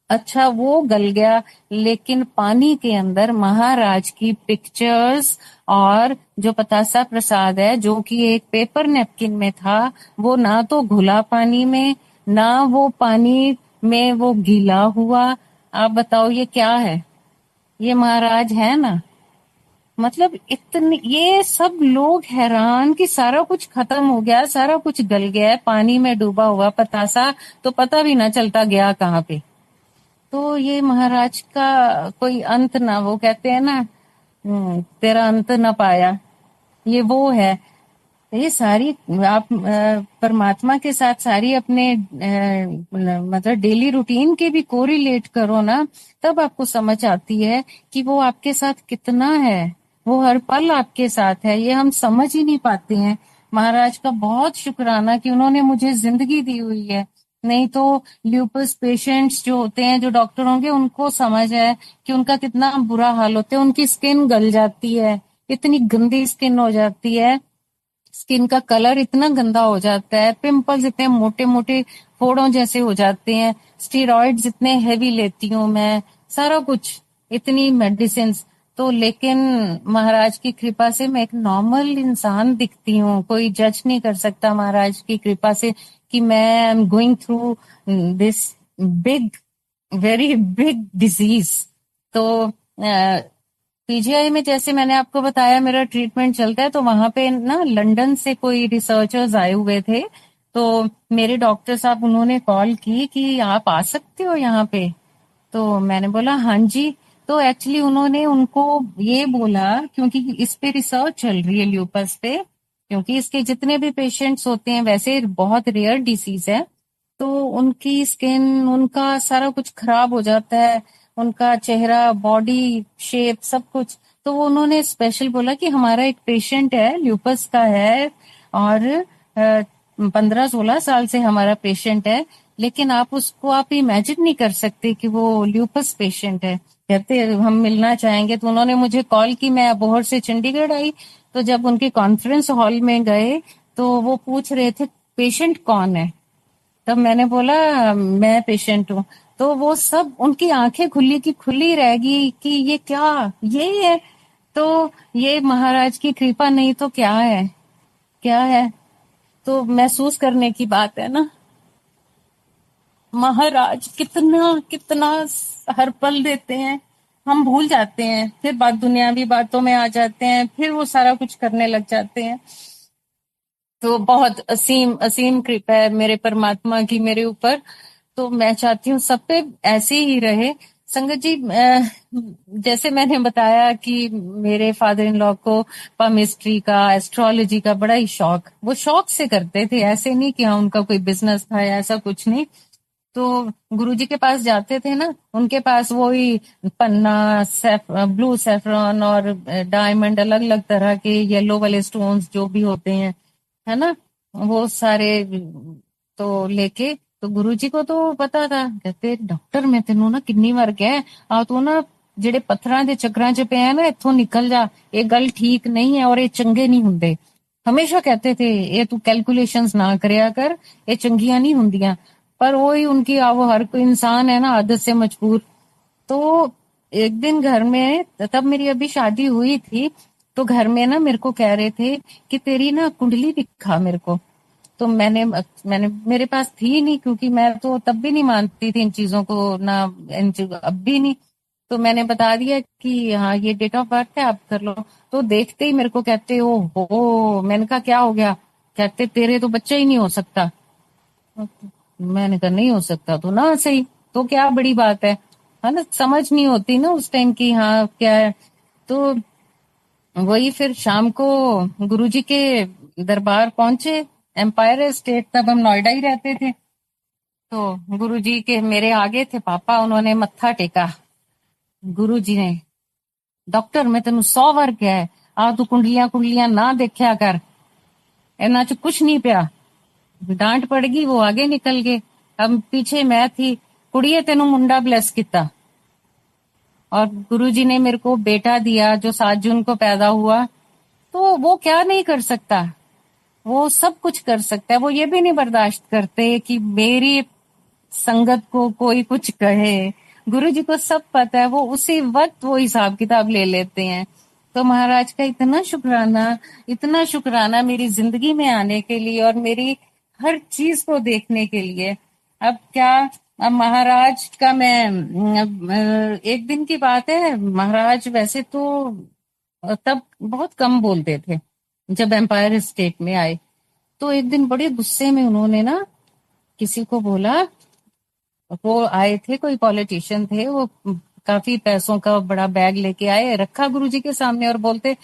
अच्छा वो गल गया, लेकिन पानी के अंदर महाराज की पिक्चर्स और जो पतासा प्रसाद है जो कि एक पेपर नेपकिन में था, वो ना तो घुला पानी में, ना वो पानी में वो गीला हुआ। आप बताओ ये क्या है? ये महाराज है ना। मतलब इतने ये सब लोग हैरान कि सारा कुछ खत्म हो गया, सारा कुछ गल गया है, पानी में डूबा हुआ पतासा तो पता भी ना चलता गया कहाँ पे। तो ये महाराज का कोई अंत ना, वो कहते हैं ना, तेरा अंत ना पाया, ये वो है। ये सारी आप परमात्मा के साथ सारी अपने मतलब डेली रूटीन के भी कोरिलेट करो ना, तब आपको समझ आती है कि वो आपके साथ कितना है, वो हर पल आपके साथ है। ये हम समझ ही नहीं पाते हैं। महाराज का बहुत शुक्राना कि उन्होंने मुझे जिंदगी दी हुई है। नहीं तो ल्यूपस पेशेंट्स जो होते हैं, जो डॉक्टर होंगे, उनको समझ है कि उनका कितना बुरा हाल होता है। उनकी स्किन गल जाती है, इतनी गंदी स्किन हो जाती है, स्किन का कलर इतना गंदा हो जाता है, पिंपल्स इतने मोटे मोटे फोड़ों जैसे हो जाते हैं, स्टीरॉइड्स इतने हैवी लेती हूँ मैं, सारा कुछ, इतनी मेडिसिन। तो लेकिन महाराज की कृपा से मैं एक नॉर्मल इंसान दिखती हूँ। कोई जज नहीं कर सकता महाराज की कृपा से कि मैं I am going through this big, very big disease. तो पीजीआई में जैसे मैंने आपको बताया मेरा ट्रीटमेंट चलता है, तो वहां पे ना लंदन से कोई रिसर्चर्स आए हुए थे। तो मेरे डॉक्टर साहब उन्होंने कॉल की कि आप आ सकते हो यहाँ पे। तो मैंने बोला हाँ जी। तो एक्चुअली उन्होंने उनको ये बोला, क्योंकि इस पे रिसर्च चल रही है ल्यूपस पे, क्योंकि इसके जितने भी पेशेंट्स होते हैं वैसे बहुत रेयर डिसीज है, तो उनकी स्किन, उनका सारा कुछ खराब हो जाता है, उनका चेहरा, बॉडी शेप, सब कुछ। तो वो उन्होंने स्पेशल बोला कि हमारा एक पेशेंट है, ल्यूपस का है, और 15-16 साल से हमारा पेशेंट है, लेकिन आप उसको आप इमेजिन नहीं कर सकते कि वो ल्यूपस पेशेंट है। कहते हम मिलना चाहेंगे। तो उन्होंने मुझे कॉल की, मैं अबोहर से चंडीगढ़ आई। तो जब उनके कॉन्फ्रेंस हॉल में गए तो वो पूछ रहे थे पेशेंट कौन है, तब मैंने बोला मैं पेशेंट हूँ। तो वो सब, उनकी आंखें खुली की खुली रहेगी कि ये क्या, ये है। तो ये महाराज की कृपा नहीं तो क्या है, क्या है। तो महसूस करने की बात है ना, महाराज कितना कितना हर पल देते हैं। हम भूल जाते हैं, फिर दुनियावी बातों में आ जाते हैं, फिर वो सारा कुछ करने लग जाते हैं। तो बहुत असीम असीम कृपा है मेरे परमात्मा की मेरे ऊपर। तो मैं चाहती हूँ सब पे ऐसे ही रहे। संगत जी, जैसे मैंने बताया कि मेरे फादर इन लॉ को पामिस्ट्री का, एस्ट्रोलॉजी का बड़ा ही शौक, वो शौक से करते थे, ऐसे नहीं कि हाँ उनका कोई बिजनेस था या ऐसा कुछ नहीं। तो गुरुजी के पास जाते थे ना, उनके पास वही पन्ना, ब्लू सेफ्रॉन और डायमंड, अलग अलग तरह के येलो वाले स्टोन्स जो भी होते हैं, है ना, वो सारे तो लेके, तो गुरुजी को तो पता था। कहते डॉक्टर मैं तेनू ना किन्नी वार कहा आ तू ना ਜਿਹੜੇ ਪੱਥਰਾਂ ਦੇ ਚੱਕਰਾਂ 'ਚ ਪਿਆ ਨਾ ਇੱਥੋਂ ਨਿਕਲ ਜਾ, ਇਹ ਗੱਲ ਠੀਕ ਨਹੀਂ ਹੈ ਔਰ ਇਹ ਚੰਗੇ ਨਹੀਂ ਹੁੰਦੇ। हमेशा कहते थे ये तू कैलकुलेशंस ना करया कर, ये चंगियां नहीं हुंदियां। पर वही उनकी, वो हर कोई इंसान है ना आदत से मजबूर। तो एक दिन घर में, तब मेरी अभी शादी हुई थी, तो घर में ना मेरे को कह रहे थे कि तेरी ना कुंडली दिखा मेरे को। तो मैंने मेरे पास थी नहीं, क्योंकि मैं तो तब भी नहीं मानती थी इन चीजों को ना, अब भी नहीं। तो मैंने बता दिया कि हाँ ये डेट ऑफ बर्थ है, आप कर लो। तो देखते ही मेरे को कहते ओ हो, मैंने कहा क्या हो गया? कहते तेरे तो बच्चा ही नहीं हो सकता। मैंने कहा नहीं हो सकता तो ना सही, तो क्या बड़ी बात है ना, समझ नहीं होती ना उस टाइम की, हाँ क्या है। तो वही फिर शाम को गुरुजी के दरबार पहुंचे, एम्पायर स्टेट, तब हम नोएडा ही रहते थे। तो गुरुजी के मेरे आगे थे पापा, उन्होंने मत्था टेका। गुरुजी ने, डॉक्टर मैं तेन 100 बार क्या है, आ तू कुंडलियां कुंडलियां ना देखा कर, इन्ना च कुछ नहीं पिया। डांट पड़ गई, वो आगे निकल गए। अब पीछे मैं थी, कुड़िए तेनू मुंडा ब्लेस किता। और गुरुजी ने मेरे को बेटा दिया जो 7 जून को पैदा हुआ। तो वो क्या नहीं कर सकता, वो सब कुछ कर सकता है। वो ये भी नहीं बर्दाश्त करते कि मेरी संगत को कोई कुछ कहे। गुरुजी को सब पता है, वो उसी वक्त वो हिसाब किताब ले लेते हैं। तो महाराज का इतना शुक्राना मेरी जिंदगी में आने के लिए और मेरी हर चीज को देखने के लिए। अब क्या, अब महाराज का मैं एक दिन की बात है, महाराज वैसे तो तब बहुत कम बोलते थे, जब एम्पायर स्टेट में आए तो एक दिन बड़े गुस्से में उन्होंने ना किसी को बोला, वो आए थे, कोई पॉलिटिशियन थे, वो काफी पैसों का बड़ा बैग लेके आए, रखा गुरुजी के सामने और बोलते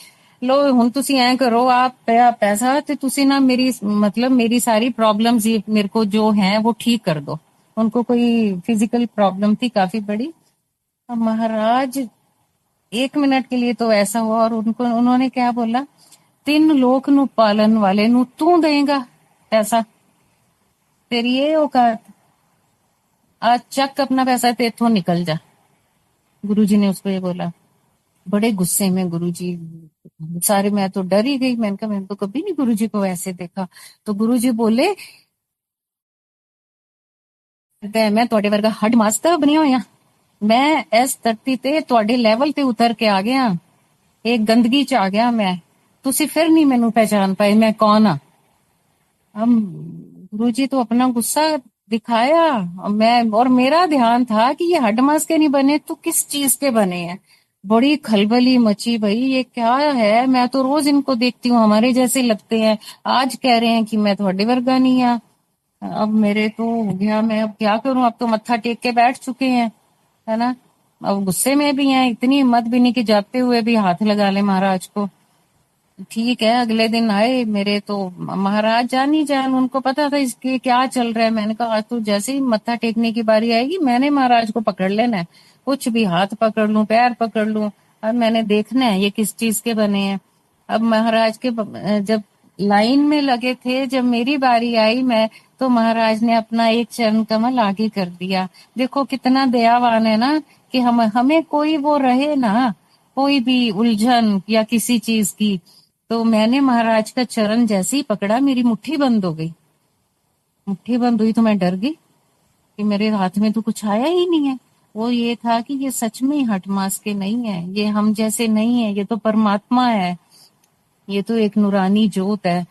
लो हुन तुसी ऐ करो, आप पैसा ते तुसी ना मेरी मतलब मेरी सारी प्रॉब्लम्स मेरे को जो हैं वो ठीक कर दो। उनको कोई फिजिकल प्रॉब्लम थी काफी बड़ी। अब महाराज 1 मिनट के लिए तो ऐसा हुआ और उन्होंने क्या बोला, 3 लोक नु पालन वाले नु तू देगा पैसा, तेरी ये औकात, आज चक अपना पैसा ते इथों निकल जा। गुरुजी ने उसको ये बोला, बड़े गुस्से में गुरुजी सारे, मैं तो डर ही गई। मैंने कहा मैंने तो कभी नहीं गुरुजी को ऐसे देखा। तो गुरुजी बोले, मैं ਤੁਹਾਡੇ ਵਰਗਾ ਹੱਡ ਮਾਸਟਰ ਬਣਿਆ ਹੋਇਆ, ਮੈਂ ਇਸ ਧਰਤੀ ਤੇ ਤੁਹਾਡੇ ਲੈਵਲ ਤੇ ਉਤਰ ਕੇ ਆ ਗਿਆ, एक गंदगी च आ गया मैं, तुसी फिर नहीं मैनू पहचान पाए मैं कौन हाँ। हम गुरुजी तो अपना गुस्सा दिखाया, और मेरा ध्यान था कि ये हड्ड मांस के नहीं बने तो किस चीज के बने हैं। बड़ी खलबली मची, भाई ये क्या है, मैं तो रोज इनको देखती हूँ, हमारे जैसे लगते हैं, आज कह रहे हैं कि मैं थोड़े वर्गा नहीं हाँ। अब मेरे तो हो गया, मैं अब क्या करूं, अब तो मत्था टेक के बैठ चुके हैं, है ना। अब गुस्से में भी हैं, इतनी हिम्मत भी नहीं कि जाते हुए भी हाथ लगा ले महाराज को। ठीक है, अगले दिन आए मेरे, तो महाराज जान ही जान, उनको पता था इसके क्या चल रहा है। मैंने कहा आज तो जैसे ही मत्था टेकने की बारी आएगी मैंने महाराज को पकड़ लेना है, कुछ भी, हाथ पकड़ लूं, पैर पकड़ लूं, अब मैंने देखना है ये किस चीज के बने हैं। अब महाराज के जब लाइन में लगे थे, जब मेरी बारी आई मैं, तो महाराज ने अपना एक चरण कमल आगे कर दिया। देखो कितना दयावान है ना, कि हमें कोई वो रहे ना, कोई भी उलझन या किसी चीज की। तो मैंने महाराज का चरण जैसे ही पकड़ा, मेरी मुट्ठी बंद हो गई। मुट्ठी बंद हुई तो मैं डर गई कि मेरे हाथ में तो कुछ आया ही नहीं है। वो ये था कि ये सच में ही हट मास के नहीं है, ये हम जैसे नहीं है, ये तो परमात्मा है, ये तो एक नूरानी जोत है।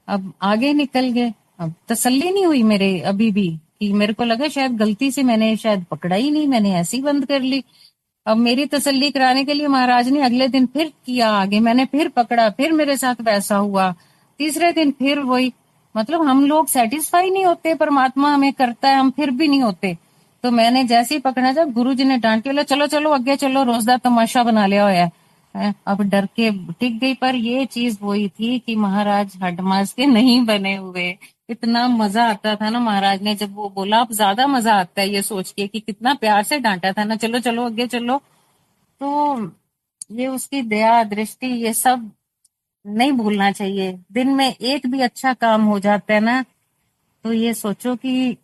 अब आगे निकल गए। अब तसल्ली नहीं हुई मेरे अभी भी, कि मेरे को लगा शायद गलती से मैंने शायद पकड़ा ही नहीं, मैंने ऐसे ही बंद कर ली। अब मेरी तसल्ली कराने के लिए महाराज ने अगले दिन फिर किया आगे, मैंने फिर पकड़ा, फिर मेरे साथ वैसा हुआ। तीसरे दिन फिर वही, मतलब हम लोग सेटिस्फाई नहीं होते, परमात्मा हमें करता है, हम फिर भी नहीं होते। तो मैंने जैसे ही पकड़ा जा, गुरुजी ने डांट के बोला चलो चलो अगे चलो, रोज दा तमाशा बना लिया होया है। अब डर के टिक गई, पर ये चीज वही थी कि महाराज हडमास के नहीं बने हुए। इतना मजा आता था ना महाराज ने जब वो बोला। अब ज्यादा मजा आता है ये सोच के कि कितना प्यार से डांटा था ना, चलो चलो आगे चलो। तो ये उसकी दया दृष्टि, ये सब नहीं भूलना चाहिए। दिन में एक भी अच्छा काम हो जाता है ना, तो ये सोचो कि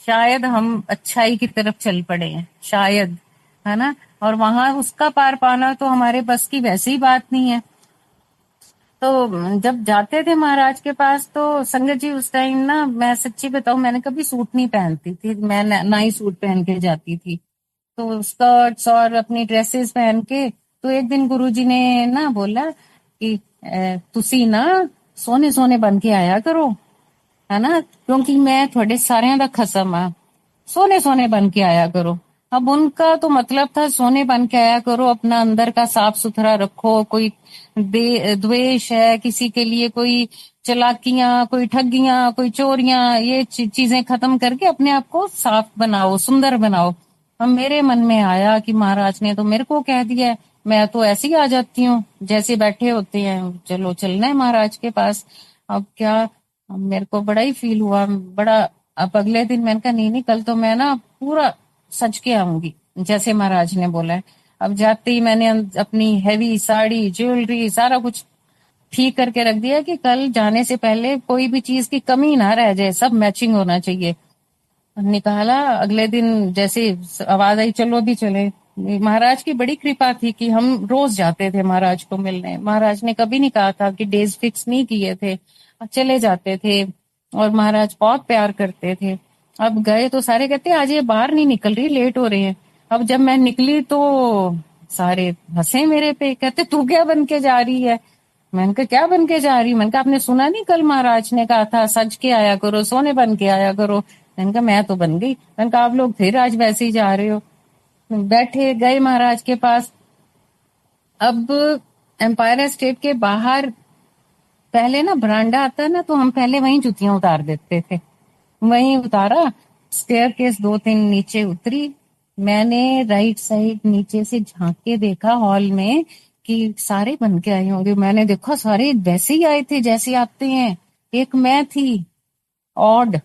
शायद हम अच्छाई की तरफ चल पड़े हैं, शायद, है ना। और वहां उसका पार पाना तो हमारे बस की वैसे ही बात नहीं है। तो जब जाते थे महाराज के पास तो संगत जी उस टाइम ना, मैं सच्ची बताऊं, मैंने कभी सूट नहीं पहनती थी, मैं ना ही सूट पहन के जाती थी। तो स्कर्ट्स और अपनी ड्रेसेस पहन के, तो एक दिन गुरुजी ने ना बोला कि तुसी ना सोने सोने बन के आया करो, है ना, क्योंकि मैं थोड़े सारे दा खसम आ, सोने सोने बन के आया करो। अब उनका तो मतलब था सोने बन के आया करो, अपना अंदर का साफ सुथरा रखो, कोई द्वेष है किसी के लिए, कोई चालाकियां, कोई ठगियां, कोई चोरियां, ये चीजें खत्म करके अपने आप को साफ बनाओ, सुंदर बनाओ। अब मेरे मन में आया कि महाराज ने तो मेरे को कह दिया है, मैं तो ऐसे ही आ जाती हूँ जैसे बैठे होते हैं, चलो चलना है महाराज के पास। अब क्या, अब मेरे को बड़ा ही फील हुआ, बड़ा। अब अगले दिन मैंने कहा नहीं नहीं, कल तो मैं ना पूरा सज के आऊंगी जैसे महाराज ने बोला है। अब जाते ही मैंने अपनी हैवी साड़ी, ज्वेलरी, सारा कुछ ठीक करके रख दिया कि कल जाने से पहले कोई भी चीज की कमी ना रह जाए, सब मैचिंग होना चाहिए। निकाला अगले दिन, जैसे आवाज आई चलो अभी चले। महाराज की बड़ी कृपा थी कि हम रोज जाते थे महाराज को मिलने। महाराज ने कभी नहीं कहा था कि डेज फिक्स नहीं किए थे, चले जाते थे। और महाराज बहुत प्यार करते थे। अब गए तो सारे कहते आज ये बाहर नहीं निकल रही, लेट हो रहे हैं। अब जब मैं निकली तो सारे हंसे मेरे पे, कहते तू क्या बन के जा रही है। मैंने कहा क्या बन के जा रही। मैंने कहा आपने सुना नहीं कल महाराज ने कहा था सज के आया करो, सोने बन के आया करो। मैंने कहा मैं तो बन गई। मैंने कहा आप लोग फिर आज वैसे ही जा रहे हो। बैठे गए महाराज के पास। अब एम्पायर स्टेट के बाहर पहले ना बरांडा आता है ना, तो हम पहले वहीं जुतियां उतार देते थे, वहीं उतारा। स्टेयर केस 2-3 नीचे उतरी। मैंने राइट साइड नीचे से झांक के देखा हॉल में कि सारे बन के आए होंगे। मैंने देखा सारे वैसे ही आए थे जैसे आते हैं, एक मैं थी ऑड।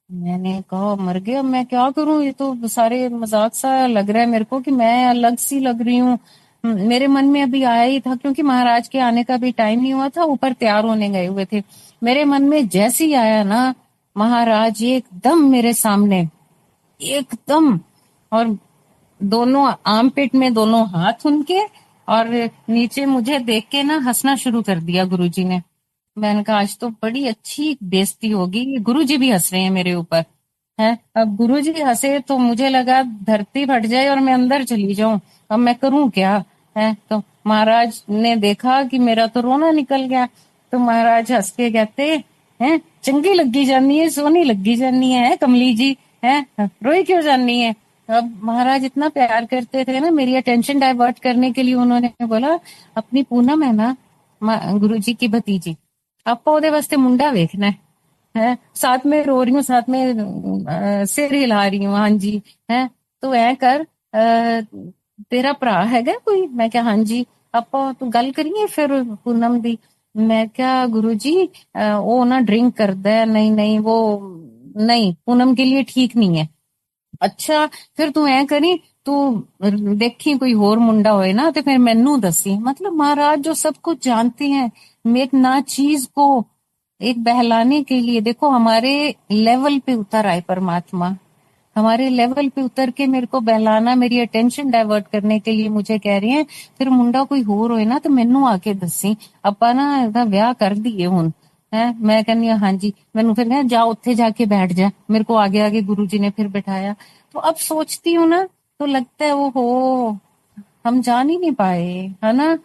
मैंने कहा मर गया, मैं क्या करूं, ये तो सारे मजाक सा लग रहा है मेरे को कि मैं अलग सी लग रही हूँ। मेरे मन में अभी आया ही था, क्योंकि महाराज के आने का भी टाइम नहीं हुआ था, ऊपर तैयार होने गए हुए थे। मेरे मन में जैसे ही आया ना महाराज एकदम मेरे सामने, एकदम, और दोनों आर्म पिट में दोनों हाथ उनके, और नीचे मुझे देख के ना हंसना शुरू कर दिया गुरुजी ने। मैंने कहा आज तो बड़ी अच्छी बेइज्जती होगी, गुरुजी भी हंस रहे हैं मेरे ऊपर, है। अब गुरुजी हंसे तो मुझे लगा धरती फट जाए और मैं अंदर चली जाऊं, अब मैं करूं क्या, है। तो महाराज ने देखा कि मेरा तो रोना निकल गया, तो महाराज हंस के कहते हैं चंगी लगी जानी है, सोनी लगी जानी है कमली जी, है रोई क्यों जानी है। अब महाराज इतना प्यार करते थे ना, मेरी अटेंशन डाइवर्ट करने के लिए उन्होंने बोला अपनी पूनम है ना गुरुजी की भतीजी, आपको ओदे वास्ते मुंडा वेखना है, साथ में रो रही हूँ, साथ में सिर हिला रही हूँ, हाँ जी, है। तो ऐ कर तेरा भरा हैगा कोई। मैं क्या हाँ जी। ਆਪਾਂ तू गल करिए फिर पूनम दी। मैं क्या गुरुजी वो ना ड्रिंक करता है, नहीं नहीं वो नहीं, पूनम के लिए ठीक नहीं है। अच्छा फिर तू ऐ करी, तू देखी कोई होर मुंडा होए ना तो फिर मैनू दसी। मतलब महाराज जो सब कुछ जानते हैं, एक ना चीज को एक बहलाने के लिए, देखो हमारे लेवल पे उतर आए परमात्मा, हमारे लेवल पे उतर के मेरे को बहलाना, मेरी अटेंशन डाइवर्ट करने के लिए मुझे कह रही हैं फिर मुंडा कोई होर होए ना तो मैनू आके दसी, अपा ना ਇਹਦਾ ਵਿਆਹ कर दिए हुन, है। मैं कहनी हाँ जी। मैनू फिर कहा जा उत्थे जाके बैठ जा, मेरे को आगे आगे गुरुजी ने फिर बैठाया। तो अब सोचती हूँ ना तो लगता है वो हो हम जान ही नहीं पाए, है ना।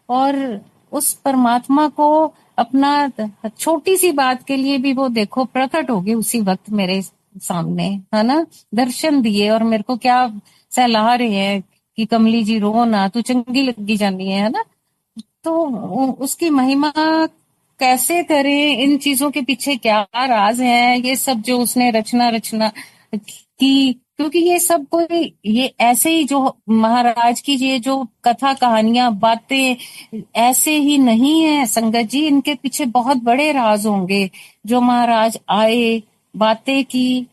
और उस परमात्मा को अपना छोटी सी बात के लिए भी वो देखो प्रकट हो गए उसी वक्त मेरे सामने, है ना, दर्शन दिए और मेरे को क्या सहला रहे हैं कि कमली जी रो ना, तू चंगी लगी जानी है ना। तो उसकी महिमा कैसे करें, इन चीजों के पीछे क्या राज है, ये सब जो उसने रचना कि क्योंकि ये सब कोई ये ऐसे ही जो महाराज की ये जो कथा कहानियां बातें ऐसे ही नहीं है संगत जी, इनके पीछे बहुत बड़े राज होंगे। जो महाराज आए, बातें की,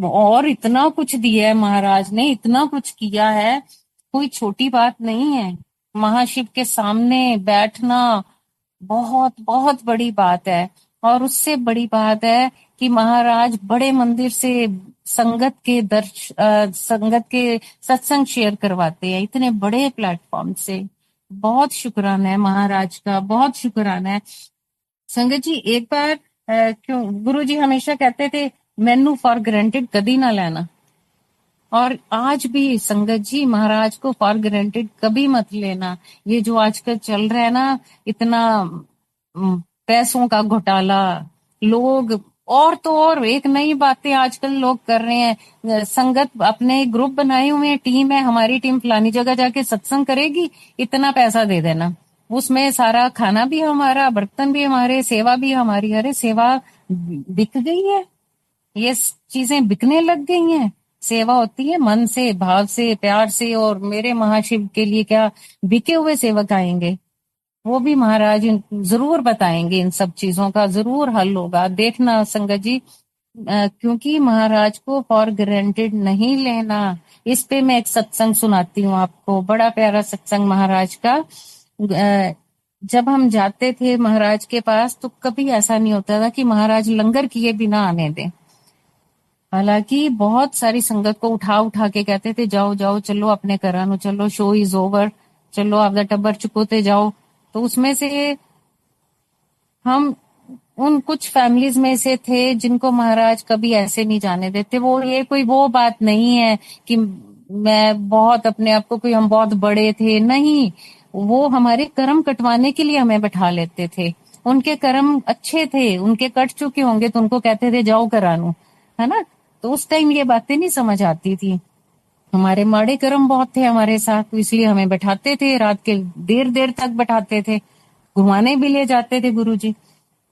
और इतना कुछ दिया है महाराज ने, इतना कुछ किया है, कोई छोटी बात नहीं है। महाशिव के सामने बैठना बहुत बहुत बड़ी बात है। और उससे बड़ी बात है कि महाराज बड़े मंदिर से संगत के सत्संग शेयर करवाते हैं, इतने बड़े प्लेटफॉर्म से। बहुत शुक्राना है महाराज का, बहुत शुक्राना है। संगत जी एक बार क्यों गुरु जी हमेशा कहते थे मैनू फॉर ग्रांटेड कभी ना लेना, और आज भी संगत जी महाराज को फॉर ग्रांटेड कभी मत लेना। ये जो आजकल चल रहा है ना, इतना पैसों का घोटाला, लोग और तो और एक नई बातें आजकल लोग कर रहे हैं। संगत अपने ग्रुप बनाए हुए हैं, टीम है, हमारी टीम फलानी जगह जाके सत्संग करेगी, इतना पैसा दे देना, उसमें सारा खाना भी हमारा, बर्तन भी हमारे, सेवा भी हमारी। अरे सेवा बिक गई है, ये चीजें बिकने लग गई हैं। सेवा होती है मन से, भाव से, प्यार से, और मेरे महाशिव के लिए क्या बिके हुए सेवक आएंगे? वो भी महाराज जरूर बताएंगे, इन सब चीजों का जरूर हल होगा, देखना संगत जी। क्योंकि महाराज को फॉर ग्रांटेड नहीं लेना। इस पे मैं एक सत्संग सुनाती हूँ आपको, बड़ा प्यारा सत्संग महाराज का। जब हम जाते थे महाराज के पास तो कभी ऐसा नहीं होता था कि महाराज लंगर किए बिना आने दें। हालांकि बहुत सारी संगत को उठा उठा के कहते थे जाओ जाओ चलो अपने घरां चलो, शो इज ओवर, चलो आपका टब्बर चुकोते जाओ। तो उसमें से हम उन कुछ फैमिलीज में से थे जिनको महाराज कभी ऐसे नहीं जाने देते। वो ये कोई वो बात नहीं है कि मैं बहुत अपने आप को कोई हम बहुत बड़े थे, नहीं, वो हमारे कर्म कटवाने के लिए हमें बैठा लेते थे। उनके कर्म अच्छे थे, उनके कट चुके होंगे तो उनको कहते थे जाओ करानू, है ना। तो उस टाइम ये बातें नहीं समझ आती थी, हमारे माड़े कर्म बहुत थे हमारे साथ, तो इसलिए हमें बैठाते थे, रात के देर देर तक बैठाते थे, घुमाने भी ले जाते थे गुरुजी।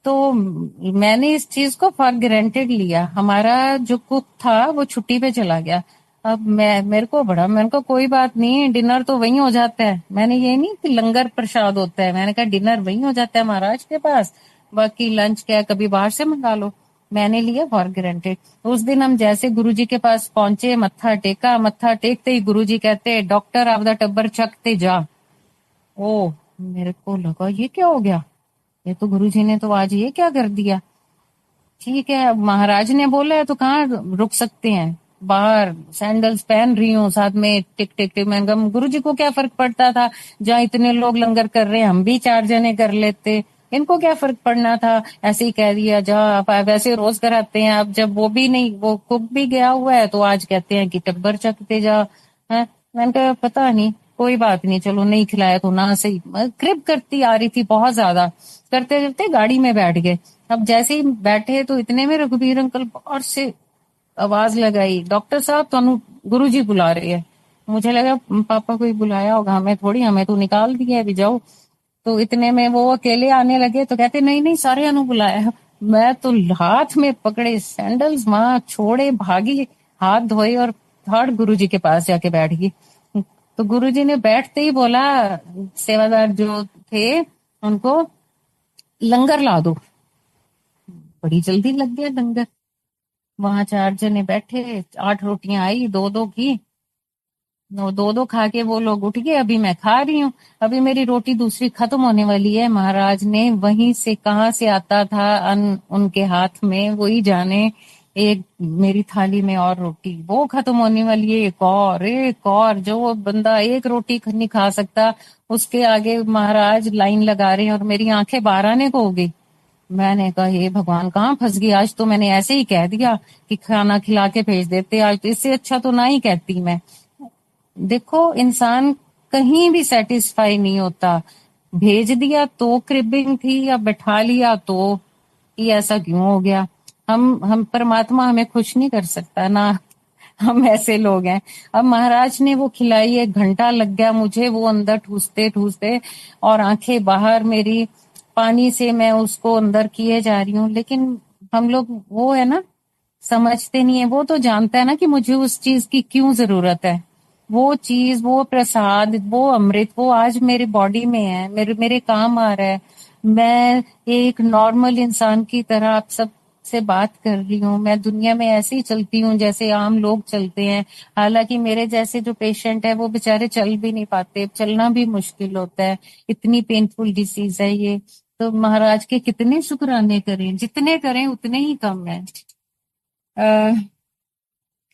तो मैंने इस चीज को फॉर ग्रांटेड लिया। हमारा जो कुक था वो छुट्टी पे चला गया। अब मेरे को कोई बात नहीं, डिनर तो वहीं हो जाता है। मैंने ये नहीं कि लंगर प्रसाद होता है, मैंने कहा डिनर वहीं हो जाता है महाराज के पास, बाकी लंच क्या कभी बाहर से मंगा लो। मैंने लिया फॉर ग्रांटेड। उस दिन हम जैसे गुरुजी के पास पहुंचे, मत्था टेका, मत्था टेकते ही गुरुजी कहते डॉक्टर आप दा टब्बर चकते जा। ओ, मेरे को लगा ये क्या हो गया, ये तो गुरुजी ने तो आज ये क्या कर दिया। ठीक है, अब महाराज ने बोला है तो कहाँ रुक सकते हैं, बाहर सैंडल्स पहन रही हूँ, साथ में टिक टिक टिक। मैं गुरुजी को क्या फर्क पड़ता था, जहाँ इतने लोग लंगर कर रहे हैं हम भी 4 जने कर लेते, इनको क्या फर्क पड़ना था। ऐसे ही कह दिया जा, आप वैसे रोज कराते हैं। अब जब वो भी नहीं, वो कुक भी गया हुआ है तो आज कहते हैं कि टब्बर चकते जा, है। मैंने कहा पता नहीं, कोई बात नहीं, चलो नहीं खिलाया तो ना सही। क्रिप करती आ रही थी बहुत ज्यादा, करते करते गाड़ी में बैठ गए। अब जैसे ही बैठे तो इतने में रघुबीर अंकल बाहर से आवाज लगाई, डॉक्टर साहब तो गुरुजी बुला रहे हैं। मुझे लगा पापा कोई बुलाया होगा, हमें थोड़ी, हमें तो निकाल दिया अभी जाओ। तो इतने में वो अकेले आने लगे तो कहते नहीं नहीं सारे अनु बुलाया। मैं तो हाथ में पकड़े सैंडल्स वहां छोड़े, भागी, हाथ धोए और थर्ड गुरुजी के पास जाके बैठ गई। तो गुरुजी ने बैठते ही बोला, सेवादार जो थे उनको लंगर ला दो। बड़ी जल्दी लग गया लंगर, वहां 4 जने बैठे, 8 रोटियां आई, 2-2 की, 2-2 खा के वो लोग उठ गए। अभी मैं खा रही हूँ, अभी मेरी रोटी दूसरी खत्म होने वाली है। महाराज ने वहीं से कहाँ से आता था अन्न उनके हाथ में, वही जाने। एक मेरी थाली में और रोटी, वो खत्म होने वाली है, एक और। जो बंदा एक रोटी नहीं खा सकता उसके आगे महाराज लाइन लगा रहे हैं, और मेरी आंखें बाहर आने को हो गई। मैंने कहा हे भगवान कहाँ फंस गई, आज तो मैंने ऐसे ही कह दिया कि खाना खिला के भेज देते, आज तो इससे अच्छा तो ना ही कहती मैं। देखो इंसान कहीं भी सेटिस्फाई नहीं होता, भेज दिया तो क्रिबिंग थी, या बैठा लिया तो ये ऐसा क्यों हो गया। हम परमात्मा हमें खुश नहीं कर सकता ना, हम ऐसे लोग हैं। अब महाराज ने वो खिलाई, 1 घंटा लग गया मुझे वो अंदर ठूसते ठूसते, और आंखें बाहर मेरी, पानी से मैं उसको अंदर किए जा रही हूँ। लेकिन हम लोग वो है ना समझते नहीं है। वो तो जानता है ना कि मुझे उस चीज की क्यों जरूरत है। वो चीज, वो प्रसाद, वो अमृत, वो आज मेरी बॉडी में है, मेरे मेरे काम आ रहा है। मैं एक नॉर्मल इंसान की तरह आप सब से बात कर रही हूँ। मैं दुनिया में ऐसे ही चलती हूँ जैसे आम लोग चलते हैं। हालांकि मेरे जैसे जो पेशेंट है वो बेचारे चल भी नहीं पाते, चलना भी मुश्किल होता है, इतनी पेनफुल डिसीज है ये। तो महाराज के कितने शुक्राने करें, जितने करें उतने ही कम है।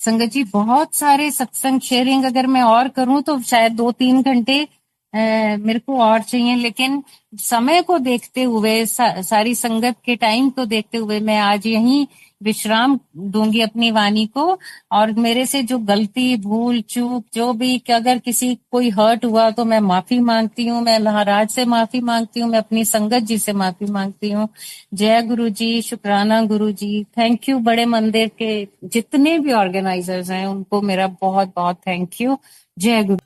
संगत जी, बहुत सारे सत्संग शेयरिंग अगर मैं और करूं तो शायद 2-3 घंटे मेरे को और चाहिए, लेकिन समय को देखते हुए, सारी संगत के टाइम को देखते हुए मैं आज यहीं विश्राम दूंगी अपनी वाणी को। और मेरे से जो गलती, भूल, चूक जो भी, कि अगर किसी कोई हर्ट हुआ तो मैं माफी मांगती हूँ। मैं महाराज से माफी मांगती हूँ, मैं अपनी संगत जी से माफी मांगती हूँ। जय गुरु जी, शुक्राना गुरु जी, थैंक यू। बड़े मंदिर के जितने भी ऑर्गेनाइजर्स हैं उनको मेरा बहुत बहुत थैंक यू। जय गुरु।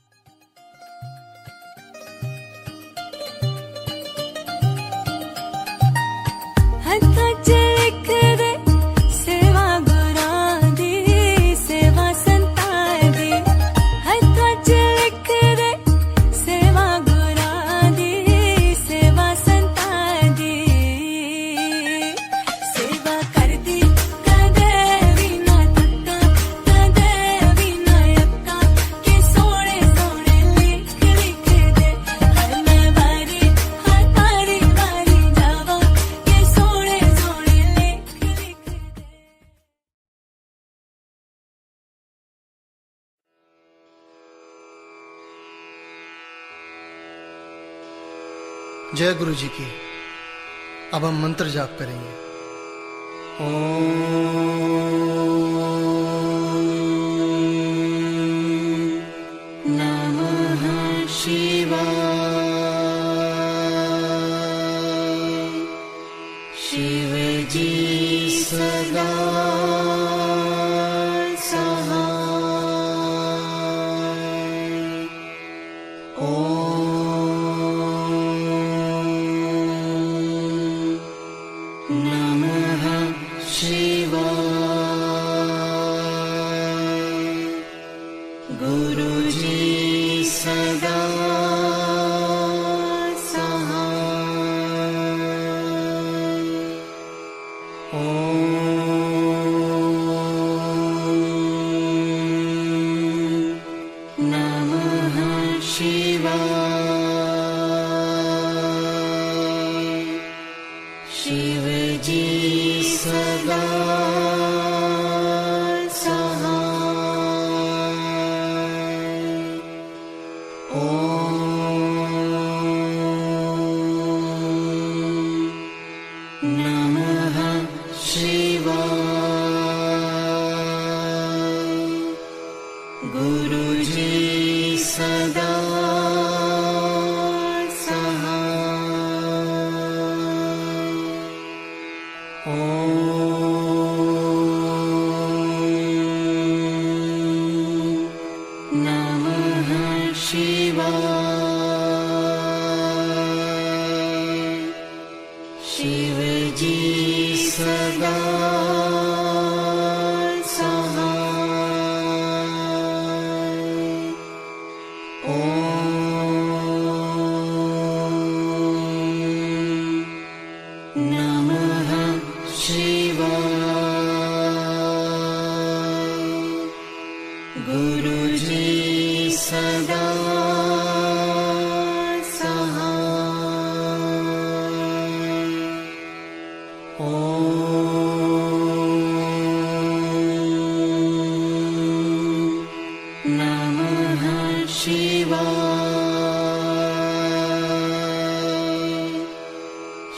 जय गुरु जी की। अब हम मंत्र जाप करेंगे। ओम नमः शिवाय। शिव जी सदा सहाय। नमः शिवाय। गुरुजी सदा सहाय। ओम नमः शिवाय। शिव जी सदा सहाय। ओम नमः शिवाय। गुरुजी सदा सहाय। ओम नमः शिवाय। शिव जी सदा सहाय। ओम नमः शिवाय। गुरुजी सदा सहाय। ओम नमः शिवाय।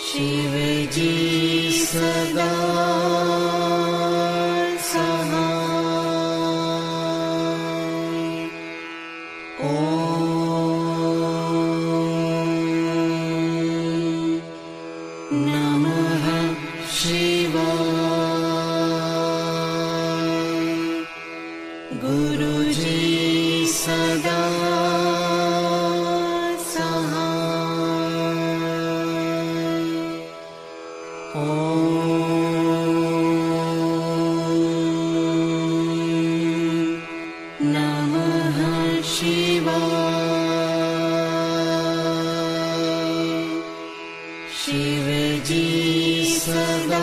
शिव जी सदा सहाय। ओम नमः शिवाय। गुरुजी सदा सहाय। ओम शिव जी सदा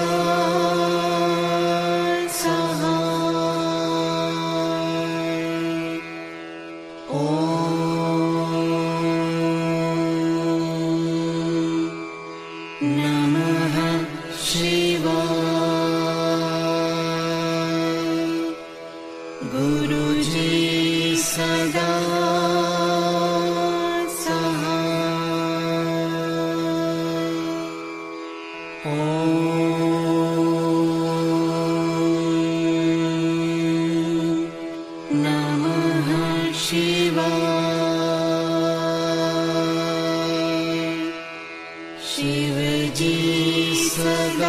शिव जी सदा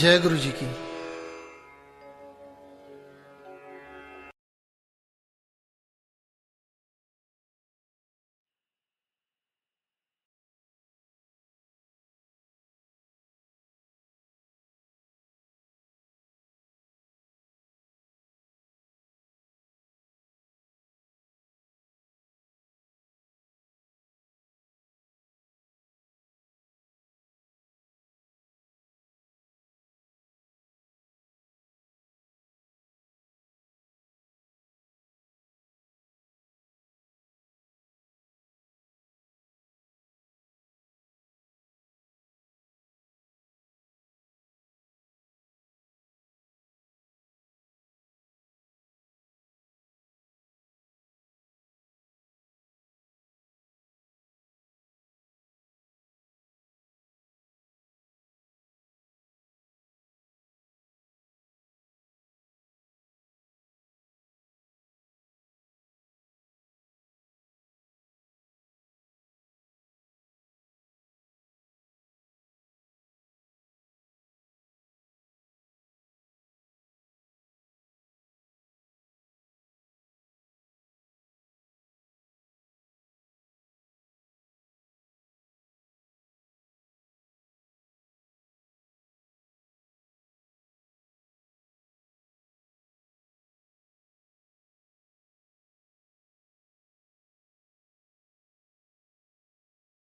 जय गुरु जी की।